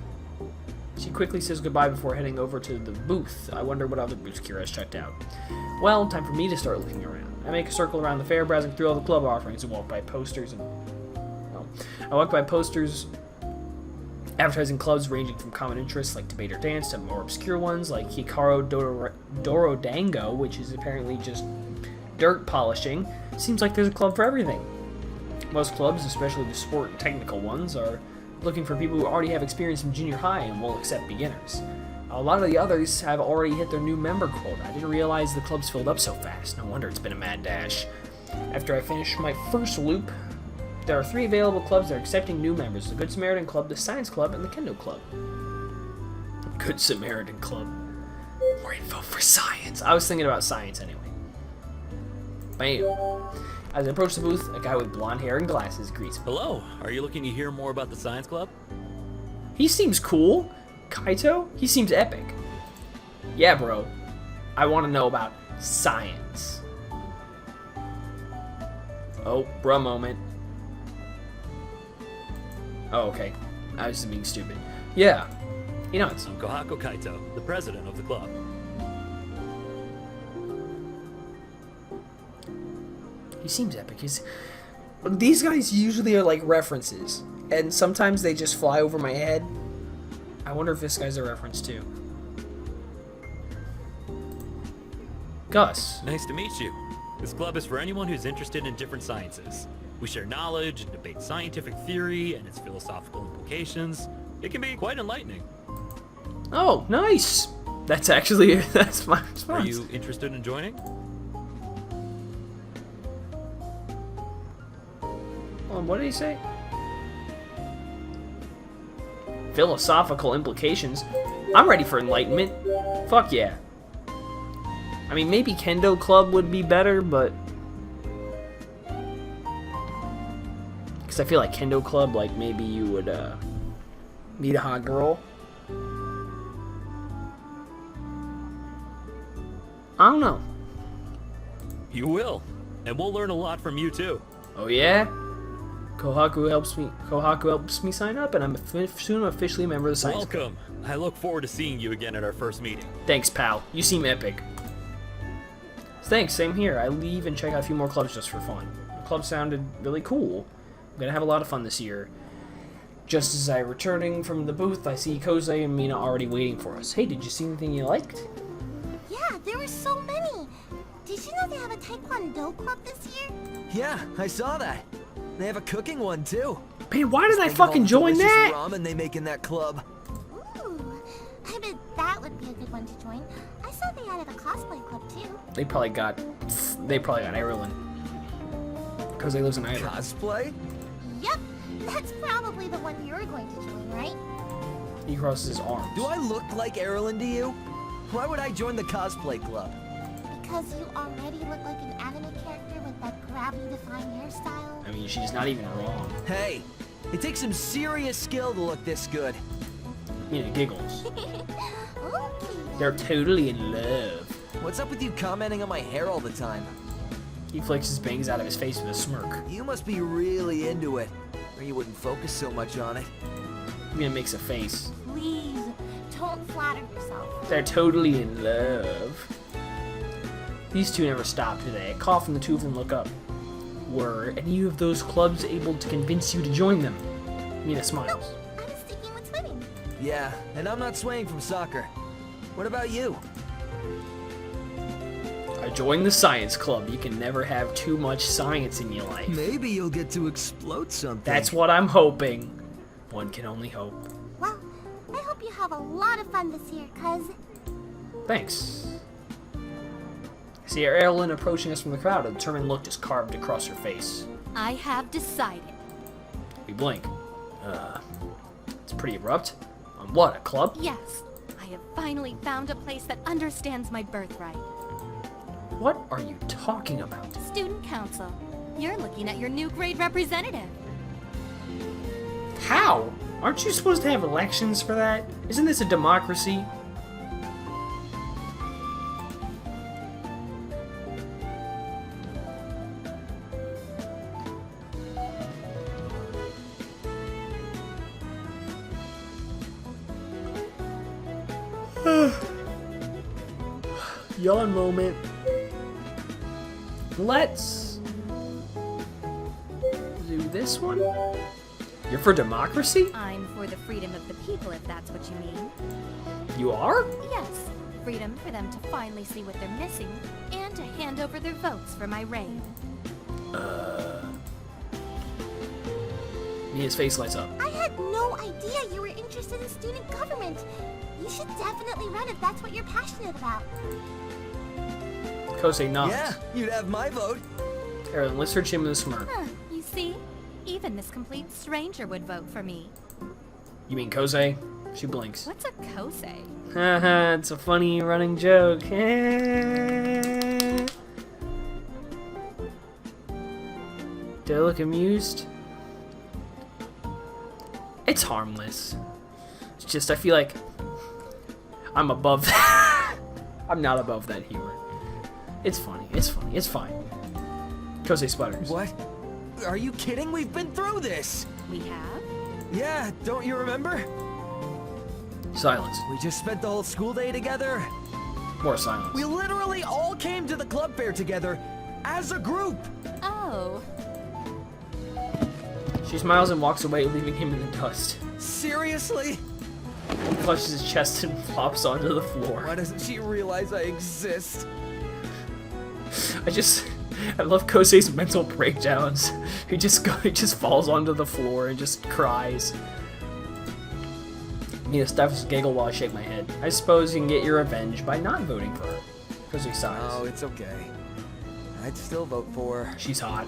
She quickly says goodbye before heading over to the booth. I wonder what other booths Kira has checked out. Well, time for me to start looking around. I make a circle around the fair, browsing through all the club offerings and walk by posters advertising clubs ranging from common interests like debate or dance to more obscure ones like Hikaru Dorodango, which is apparently just dirt polishing. Seems like there's a club for everything. Most clubs, especially the sport and technical ones, are looking for people who already have experience in junior high and will accept beginners. A lot of the others have already hit their new member quota. I didn't realize the clubs filled up so fast. No wonder it's been a mad dash. After I finish my first loop, there are 3 available clubs that are accepting new members: the Good Samaritan Club, the Science Club, and the Kendo Club. Good Samaritan Club. More info for science. I was thinking about science anyway. Bam. As I approach the booth, a guy with blonde hair and glasses greets me. Hello, are you looking to hear more about the science club? He seems cool. Kaito? He seems epic. Yeah, bro. I want to know about science. Oh, bruh moment. Oh, okay. I was just being stupid. Yeah. He nods. I'm Kohako Kaito, the president of the club. He seems epic. These guys usually are like references, and sometimes they just fly over my head. I wonder if this guy's a reference too. Gus. Nice to meet you. This club is for anyone who's interested in different sciences. We share knowledge and debate scientific theory and its philosophical implications. It can be quite enlightening. Oh, nice. That's actually that's my response. Are you interested in joining? What did he say? Philosophical implications. I'm ready for enlightenment. Fuck yeah. I mean, maybe Kendo Club would be better, but because I feel like Kendo Club, like maybe you would meet a hot girl. I don't know. You will, and we'll learn a lot from you too. Oh yeah? Kohaku helps me sign up, and I'm soon officially a member of the Science Club. Welcome. I look forward to seeing you again at our first meeting. Thanks, pal. You seem epic. Thanks, same here. I leave and check out a few more clubs just for fun. The club sounded really cool. I'm gonna have a lot of fun this year. Just as I'm returning from the booth, I see Kosei and Mina already waiting for us. Hey, did you see anything you liked? Yeah, there were so many. Did you know they have a Taekwondo club this year? Yeah, I saw that. They have a cooking one too. Man, why did I fucking join that? Ramen they make in that club. Ooh, I bet that would be a good one to join. I saw added a cosplay club too. They probably got Ireland. Because they lives in Ireland. Cosplay? Yep, that's probably the one you're going to join, right? He crosses his arms. Do I look like Erilyn to you? Why would I join the cosplay club? Because you already look like an anime character with that gravity-defying hairstyle. I mean, she's not even wrong. Hey, it takes some serious skill to look this good. Mina giggles. Okay. They're totally in love. What's up with you commenting on my hair all the time? He flicks his bangs out of his face with a smirk. You must be really into it, or you wouldn't focus so much on it. Mina makes a face. Please, don't flatter yourself. They're totally in love. These two never stop, do they? A cough and the two of them look up. Were any of those clubs able to convince you to join them? Mina smiles. No, I'm sticking with swimming. Yeah, and I'm not swaying from soccer. What about you? I joined the science club. You can never have too much science in your life. Maybe you'll get to explode something. That's what I'm hoping. One can only hope. Well, I hope you have a lot of fun this year, cuz... Thanks. See Erilyn approaching us from the crowd. A determined look just carved across her face. I have decided. We blink. It's pretty abrupt. On what, a club? Yes, I have finally found a place that understands my birthright. What are you talking about? Student council. You're looking at your new grade representative. How? Aren't you supposed to have elections for that? Isn't this a democracy? Yawn moment. Let's do this one. You're for democracy? I'm for the freedom of the people, if that's what you mean. You are? Yes, freedom for them to finally see what they're missing, and to hand over their votes for my reign. Mia's face lights up. I had no idea you were interested in student government. You should definitely run if that's what you're passionate about. Kosei nods. Yeah, you'd have my vote. Erilyn lifts her chin with a smirk. Huh, you see? Even this complete stranger would vote for me. You mean Kosei? She blinks. What's a kosei? Haha, it's a funny running joke. Do I look amused? It's harmless. It's just I feel like I'm above that. I'm not above that humor. It's funny. It's funny. It's fine. Kosei sputters. What? Are you kidding? We've been through this! We have? Yeah, don't you remember? Silence. We just spent the whole school day together. More silence. We literally all came to the club fair together as a group. Oh. She smiles and walks away, leaving him in the dust. Seriously? He clutches his chest and flops onto the floor. Why doesn't she realize I exist? I love Kosei's mental breakdowns. He just falls onto the floor and just cries. Mina stifles a giggle while I shake my head. I suppose you can get your revenge by not voting for her. Kosei sighs. Oh, it's okay. I'd still vote for her. She's hot.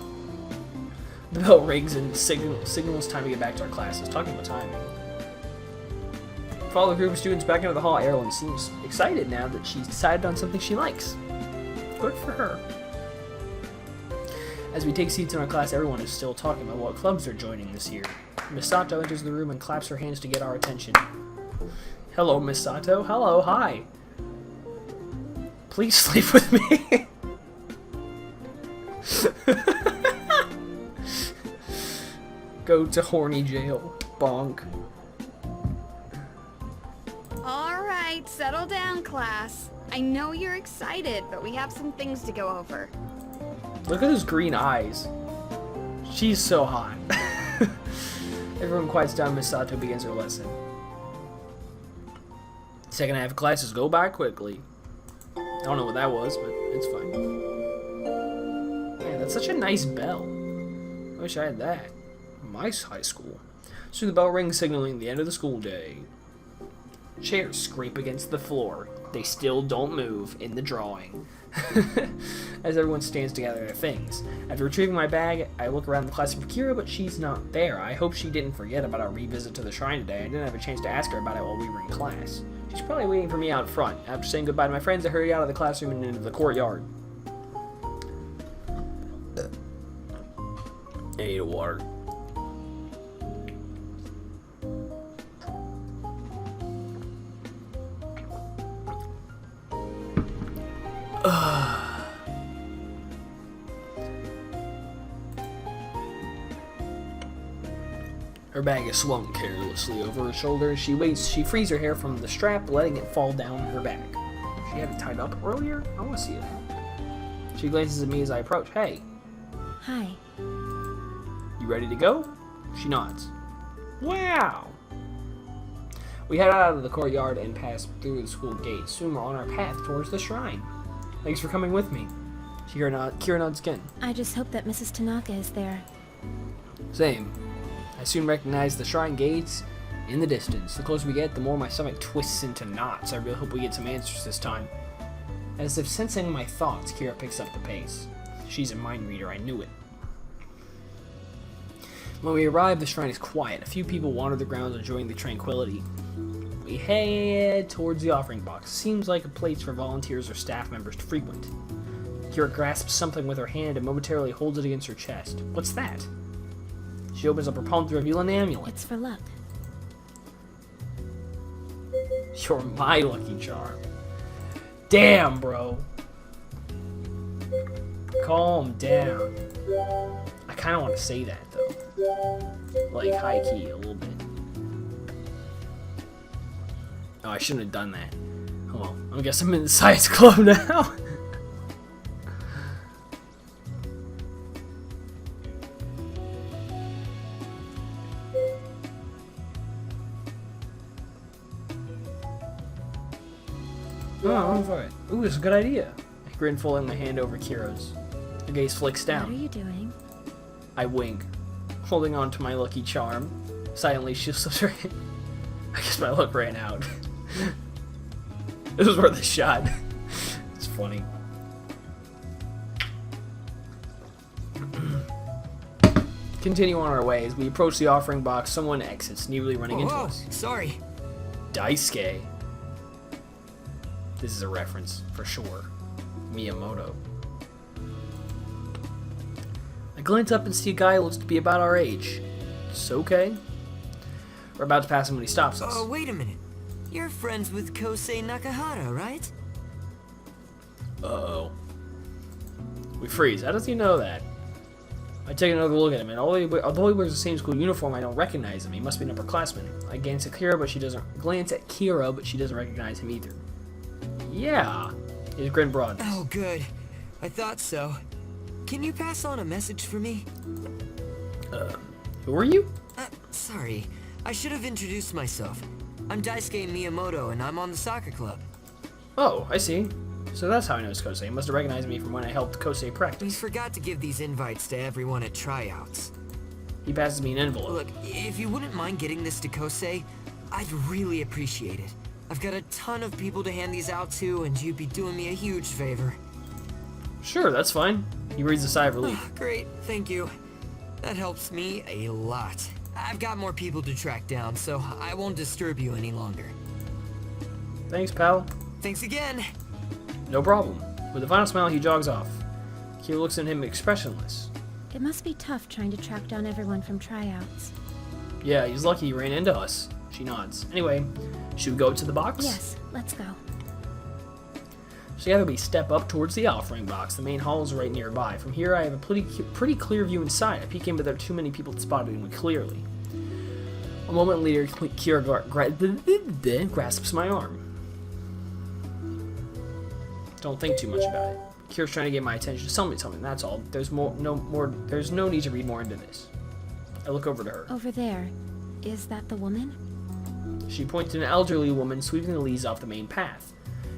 The bell rings and signals time to get back to our classes. Talking about timing. Follow the group of students back into the hall. Erilyn seems excited now that she's decided on something she likes. Good for her. As we take seats in our class, everyone is still talking about what clubs they're joining this year. Misato enters the room and claps her hands to get our attention. Hello, Misato. Hello, hi. Please sleep with me. Go to horny jail. Bonk. Alright, settle down, class. I know you're excited, but we have some things to go over. Look at those green eyes. She's so hot. Everyone quiets down. Misato begins her lesson. Second half of classes go by quickly. I don't know what that was, but it's fine. Man, that's such a nice bell. I wish I had that. My high school. Soon the bell rings, signaling the end of the school day. Chairs scrape against the floor. They still don't move in the drawing. As everyone stands to gather their things. After retrieving my bag, I look around the classroom for Kira, but she's not there. I hope she didn't forget about our revisit to the shrine today. I didn't have a chance to ask her about it while we were in class. She's probably waiting for me out front. After saying goodbye to my friends, I hurried out of the classroom and into the courtyard. I need a water. Her bag is swung carelessly over her shoulder. She frees her hair from the strap, letting it fall down her back. She had it tied up earlier? I want to see it. She glances at me as I approach. Hey. Hi. You ready to go? She nods. Wow. We head out of the courtyard and pass through the school gate. Soon we're on our path towards the shrine. Thanks for coming with me. Kira nods again. I just hope that Mrs. Tanaka is there. Same. I soon recognize the shrine gates in the distance. The closer we get, the more my stomach twists into knots. I really hope we get some answers this time. As if sensing my thoughts, Kira picks up the pace. She's a mind reader, I knew it. When we arrive, the shrine is quiet. A few people wander the grounds enjoying the tranquility. We head towards the offering box. Seems like a place for volunteers or staff members to frequent. Kira grasps something with her hand and momentarily holds it against her chest. What's that? She opens up her palm to reveal an amulet. It's for luck. You're my lucky charm. Damn, bro. Calm down. I kind of want to say that, though. Like, high key, a little bit. Oh, I shouldn't have done that. Oh well, I guess I'm in the science club now. Oh, I'm for it. Ooh, it's a good idea. I grin, folding my hand over Kira's. Her gaze flicks down. What are you doing? I wink, holding on to my lucky charm. Silently, she slips her hand. I guess my luck ran out. This was worth a shot. It's funny. Continue on our way. As we approach the offering box, someone exits, nearly running into us. Sorry. Daisuke. This is a reference, for sure. Miyamoto. I glance up and see a guy who looks to be about our age. It's okay. We're about to pass him when he stops us. Oh, wait a minute. You're friends with Kosei Nakahara, right? Uh-oh. We freeze. How does he know that? I take another look at him, and although he wears the same school uniform, I don't recognize him. He must be an upperclassman. I glance at Kira, but she doesn't recognize him either. Yeah. His grin broadens. Oh, good. I thought so. Can you pass on a message for me? Who are you? Sorry. I should have introduced myself. I'm Daisuke Miyamoto, and I'm on the soccer club. Oh, I see. So that's how he knows Kosei. He must have recognized me from when I helped Kosei practice. We forgot to give these invites to everyone at tryouts. He passes me an envelope. Look, if you wouldn't mind getting this to Kosei, I'd really appreciate it. I've got a ton of people to hand these out to, and you'd be doing me a huge favor. Sure, that's fine. He breathes a sigh of relief. Great, thank you. That helps me a lot. I've got more people to track down, so I won't disturb you any longer. Thanks, pal. Thanks again. No problem. With a final smile, he jogs off. Kira looks at him expressionless. It must be tough trying to track down everyone from tryouts. Yeah, he's lucky he ran into us. She nods. Anyway, should we go to the box? Yes, let's go. Together we step up towards the offering box. The main hall is right nearby. From here, I have a pretty clear view inside. I peek in, but there are too many people to spot me clearly. A moment later, Kira grasps my arm. Don't think too much about it. Kira's trying to get my attention. Just tell me something. That's all. There's no need to read more into this. I look over to her. Over there. Is that the woman? She points to an elderly woman sweeping the leaves off the main path.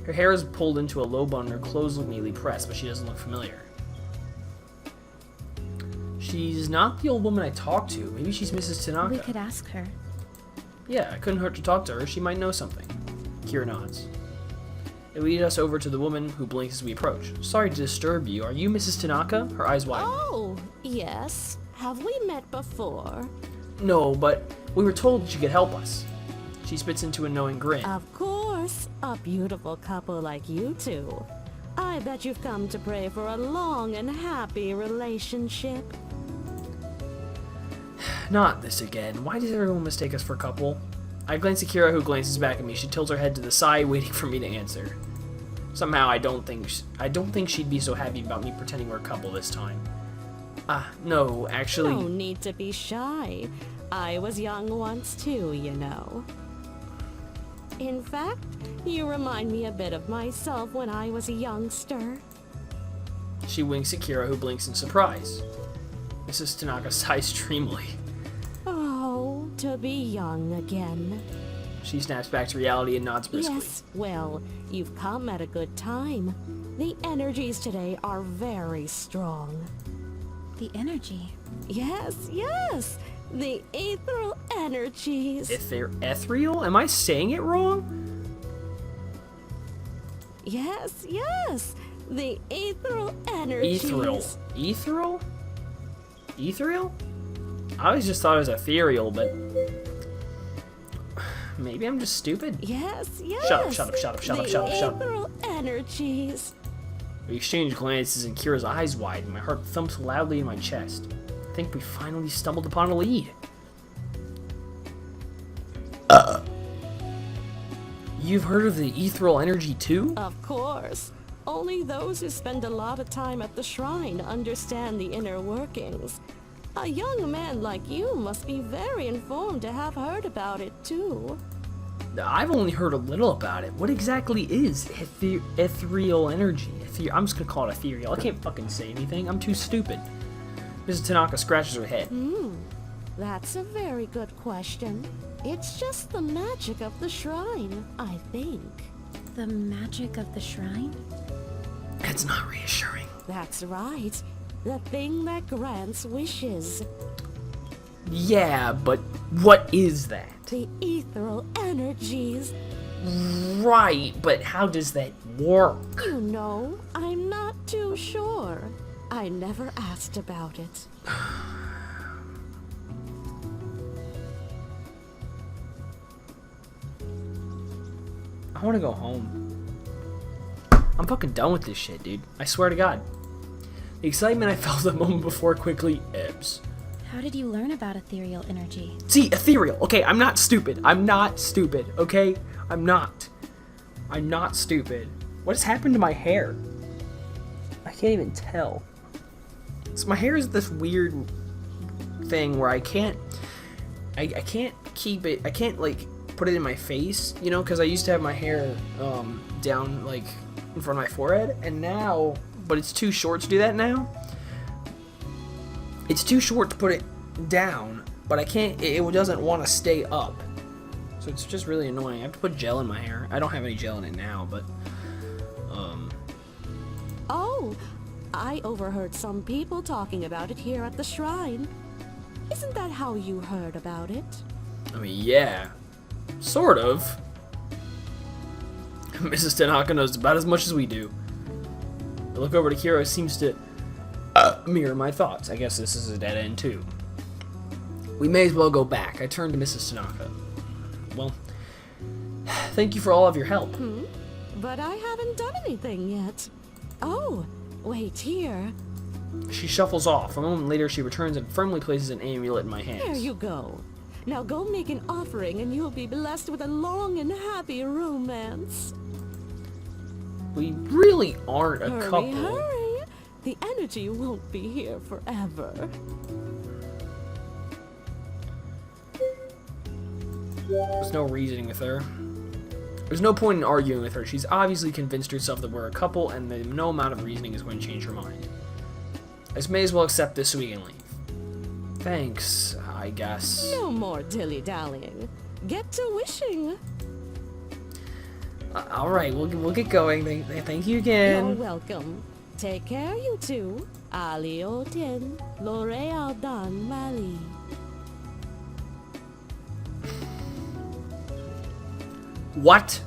Her hair is pulled into a low bun and her clothes look neatly pressed, but she doesn't look familiar. She's not the old woman I talked to. Maybe she's Mrs. Tanaka. We could ask her. Yeah, it couldn't hurt to talk to her. She might know something. Kira nods. They lead us over to the woman who blinks as we approach. Sorry to disturb you. Are you Mrs. Tanaka? Her eyes widen. Oh, yes. Have we met before? No, but we were told she could help us. She spits into a knowing grin. Of course. A beautiful couple like you two. I bet you've come to pray for a long and happy relationship. Not this again. Why does everyone mistake us for a couple? I glance at Kira, who glances back at me. She tilts her head to the side, waiting for me to answer. Somehow, I don't think she'd be so happy about me pretending we're a couple this time. No, actually... No need to be shy. I was young once too, you know. In fact, you remind me a bit of myself when I was a youngster. She winks at Kira, who blinks in surprise. Mrs. Tanaka sighs dreamily. Oh, to be young again. She snaps back to reality and nods briskly. Yes, well, you've come at a good time. The energies today are very strong. The energy. Yes, yes! The ethereal energies. Ethereal? Am I saying it wrong? Yes, yes! The ethereal energies. Ethereal. Ethereal? Ethereal? I always just thought it was ethereal, but... Maybe I'm just stupid? Yes, yes! Shut up, shut up, shut up, shut up, shut up, shut up. The ethereal energies. We exchange glances and Kira's eyes widen. My heart thumps loudly in my chest. I think we finally stumbled upon a lead. You've heard of the ethereal energy too? Of course. Only those who spend a lot of time at the shrine understand the inner workings. A young man like you must be very informed to have heard about it too. I've only heard a little about it. What exactly is ethereal energy? I'm just gonna call it ethereal. I can't fucking say anything. I'm too stupid. Mrs. Tanaka scratches her head. That's a very good question. It's just the magic of the shrine, I think. The magic of the shrine? That's not reassuring. That's right. The thing that grants wishes. Yeah, but what is that? The ethereal energies. Right, but how does that work? You know, I'm not too sure. I never asked about it. I want to go home. I'm fucking done with this shit, dude. I swear to God. The excitement I felt the moment before quickly ebbs. How did you learn about ethereal energy? See, ethereal. Okay, I'm not stupid. I'm not stupid, okay? I'm not. I'm not stupid. What has happened to my hair? I can't even tell. So my hair is this weird thing where I can't keep it, I can't like put it in my face, you know, because I used to have my hair down like in front of my forehead, and now, but it's too short to do that now. It's too short to put it down, but I can't, it doesn't want to stay up. So it's just really annoying. I have to put gel in my hair. I don't have any gel in it now, but Oh, I overheard some people talking about it here at the shrine. Isn't that how you heard about it? I mean, yeah. Sort of. Mrs. Tanaka knows about as much as we do. I look over to Kira, who seems to mirror my thoughts. I guess this is a dead end, too. We may as well go back. I turn to Mrs. Tanaka. Well, thank you for all of your help. But I haven't done anything yet. Oh, wait here. She shuffles off. A moment later, she returns and firmly places an amulet in my hands. There you go. Now go make an offering and you'll be blessed with a long and happy romance. We really aren't a Hurry, couple. hurry. The energy won't be here forever. There's no reasoning with her. There's no point in arguing with her. She's obviously convinced herself that we're a couple, and that no amount of reasoning is going to change her mind. I just may as well accept this so we can leave. Thanks, I guess. No more dilly-dallying. Get to wishing. Alright, we'll get going. Thank you again. You're welcome. Take care, you two. Ali Otien, L'Oreal Dan Mali. What?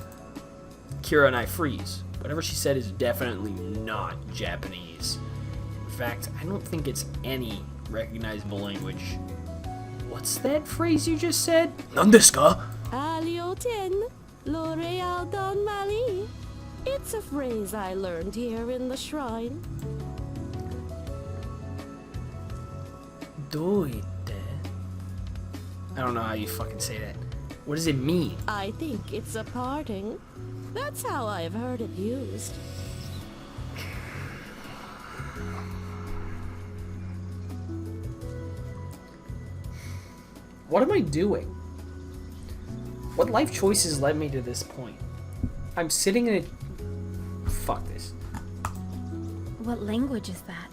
Kira and I freeze. Whatever she said is definitely not Japanese. In fact, I don't think it's any recognizable language. What's that phrase you just said? Nandesu? Alioten, L'Oreal Don Mali. It's a phrase I learned here in the shrine. Doite. I don't know how you fucking say that. What does it mean? I think it's a parting. That's how I've heard it used. What am I doing? What life choices led me to this point? I'm sitting in a... Fuck this. What language is that?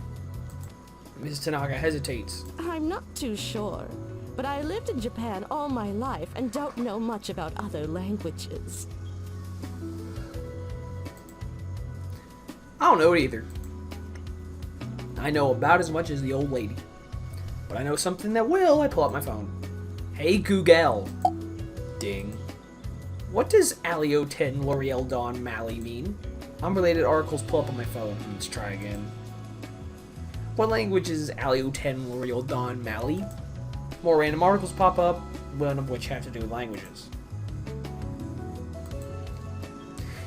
Mrs. Tanaka hesitates. I'm not too sure, but I lived in Japan all my life and don't know much about other languages. I don't know it either. I know about as much as the old lady. But I know something that will. I pull out my phone. Hey Google. Ding. What does Alioten L'Oreal Don Mali mean? Unrelated articles pull up on my phone. Let's try again. What language is Alioten L'Oreal Don Mali? More random articles pop up, one of which have to do with languages.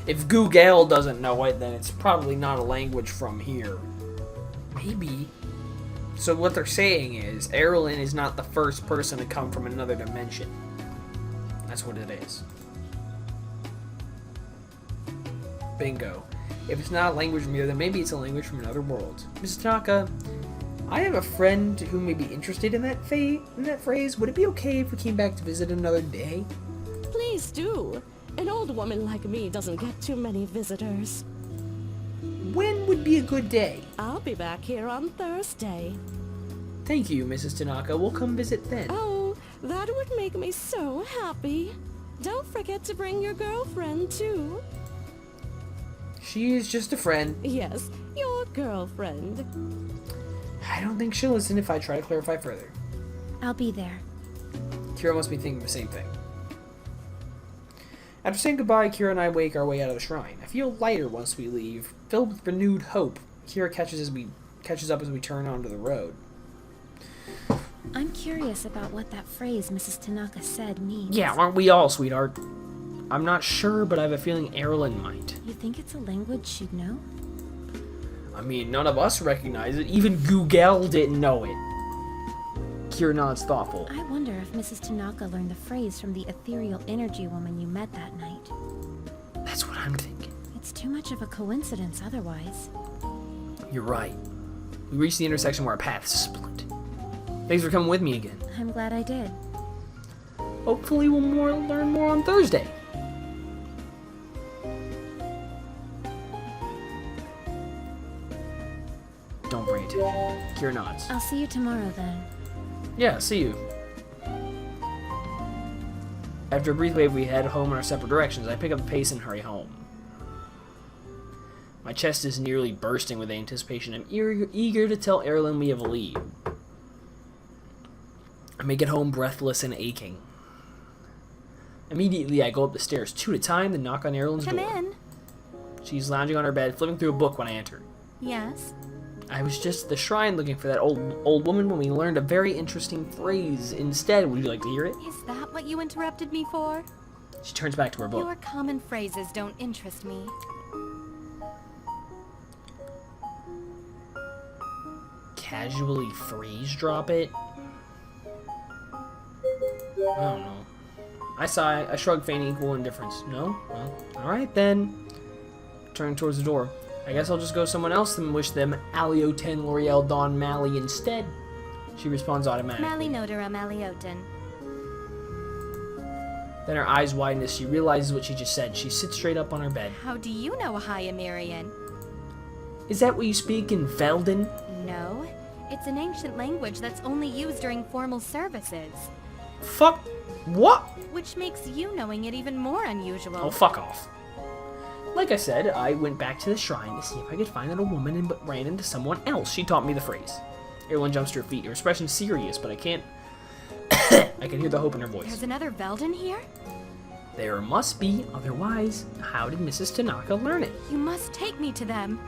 If Google doesn't know it, then it's probably not a language from here. Maybe. So what they're saying is, Erlen is not the first person to come from another dimension. That's what it is. Bingo. If it's not a language from here, then maybe it's a language from another world. Mrs. Tanaka, I have a friend who may be interested in that phrase. Would it be okay if we came back to visit another day? Please do. An old woman like me doesn't get too many visitors. When would be a good day? I'll be back here on Thursday. Thank you, Mrs. Tanaka. We'll come visit then. Oh, that would make me so happy. Don't forget to bring your girlfriend, too. She is just a friend. Yes, your girlfriend. I don't think she'll listen if I try to clarify further. I'll be there. Kira must be thinking the same thing. After saying goodbye, Kira and I wake our way out of the shrine. I feel lighter once we leave, filled with renewed hope. Kira catches up as we turn onto the road. I'm curious about what that phrase Mrs. Tanaka said means. Yeah, aren't we all, sweetheart? I'm not sure, but I have a feeling Erlen might. You think it's a language she'd know? I mean, none of us recognize it. Even Google didn't know it. Kira nods thoughtful. I wonder if Mrs. Tanaka learned the phrase from the ethereal energy woman you met that night. That's what I'm thinking. It's too much of a coincidence otherwise. You're right. We reached the intersection where our paths split. Thanks for coming with me again. I'm glad I did. Hopefully we'll learn more on Thursday. Don't bring it to me. Kira nods. I'll see you tomorrow then. Yeah, see you. After a brief wave, we head home in our separate directions. I pick up the pace and hurry home. My chest is nearly bursting with anticipation. I'm eager to tell Erlen we have a lead. I make it home breathless and aching. Immediately, I go up the stairs 2 at a time, then knock on Erlen's door. Come in. She's lounging on her bed, flipping through a book when I enter. Yes. I was just at the shrine looking for that old woman when we learned a very interesting phrase. Instead, would you like to hear it? Is that what you interrupted me for? She turns back to her book. Your common phrases don't interest me. Casually phrase drop it? I don't know. I sigh. I shrug, feigning equal indifference. No? Well, alright then. Turning towards the door. I guess I'll just go someone else and wish them Alioten L'Oreal Don Mali instead. She responds automatically. Malinodera Malioten. Then her eyes widen as she realizes what she just said. She sits straight up on her bed. How do you know Hyamirian? Is that what you speak in Velden? No. It's an ancient language that's only used during formal services. Fuck. What? Which makes you knowing it even more unusual. Oh, fuck off. Like I said, I went back to the shrine to see if I could find that old woman and ran into someone else. She taught me the phrase. Everyone jumps to her feet. Her expression's serious, but I can't... I can hear the hope in her voice. There's another Velden here? There must be, otherwise, how did Mrs. Tanaka learn it? You must take me to them.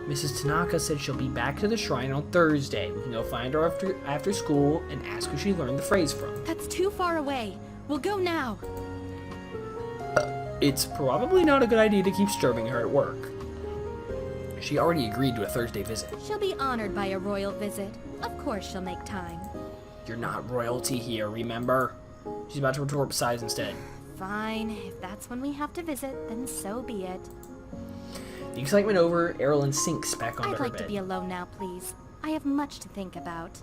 Mrs. Tanaka said she'll be back to the shrine on Thursday. We can go find her after school and ask who she learned the phrase from. That's too far away. We'll go now. It's probably not a good idea to keep disturbing her at work. She already agreed to a Thursday visit. She'll be honored by a royal visit. Of course she'll make time. You're not royalty here, remember? She's about to retort besides instead. Fine. If that's when we have to visit, then so be it. The excitement over, Erilyn sinks back onto I'd her like to bed. be alone now, please. I have much to think about.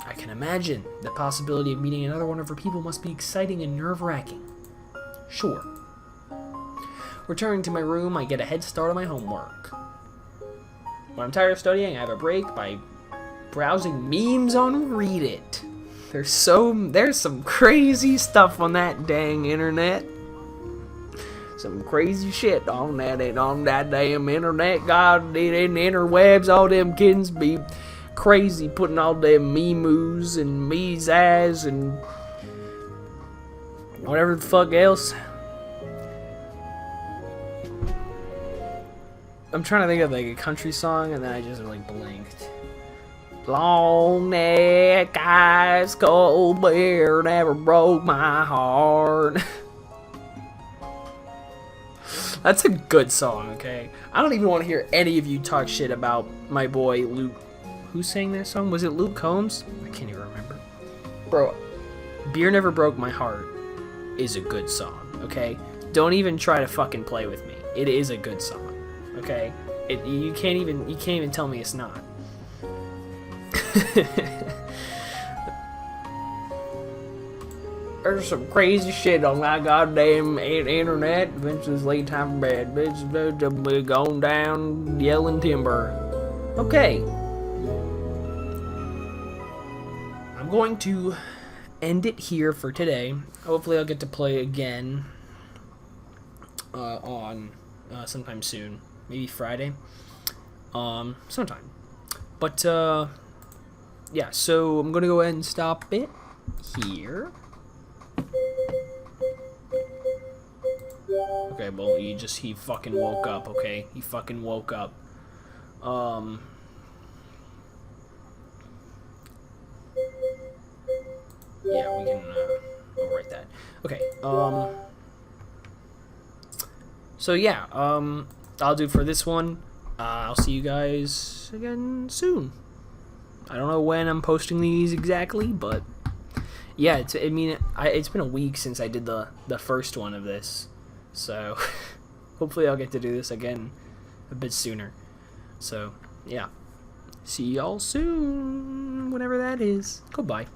I can imagine. The possibility of meeting another one of her people must be exciting and nerve-wracking. Sure. Returning to my room, I get a head start on my homework. When I'm tired of studying, I have a break by browsing memes on Reddit. There's some crazy stuff on that dang internet. Some crazy shit on that damn internet. God, in the interwebs, all them kids be crazy putting all them memoos and meezaz and whatever the fuck else. I'm trying to think of like a country song, and then I just like blanked. Long neck, ice cold beer never broke my heart. That's a good song, okay? I don't even want to hear any of you talk shit about my boy Luke. Who sang that song? Was it Luke Combs? I can't even remember. Bro, Beer Never Broke My Heart is a good song, okay? Don't even try to fucking play with me. It is a good song, okay? You can't even tell me it's not. There's some crazy shit on that goddamn internet. Eventually it's late time for bed. Bitch, going down yelling timber. Okay. I'm going to end it here for today. Hopefully I'll get to play again on sometime soon. Maybe Friday. Sometime. But, yeah, so I'm gonna go ahead and stop it here. Okay, well, he fucking woke up, okay? He fucking woke up. Yeah, we can, overwrite that. Okay, so yeah, I'll do for this one. I'll see you guys again soon. I don't know when I'm posting these exactly, but yeah, it's been a week since I did the first one of this, so hopefully I'll get to do this again a bit sooner. So yeah, see y'all soon, whenever that is. Goodbye.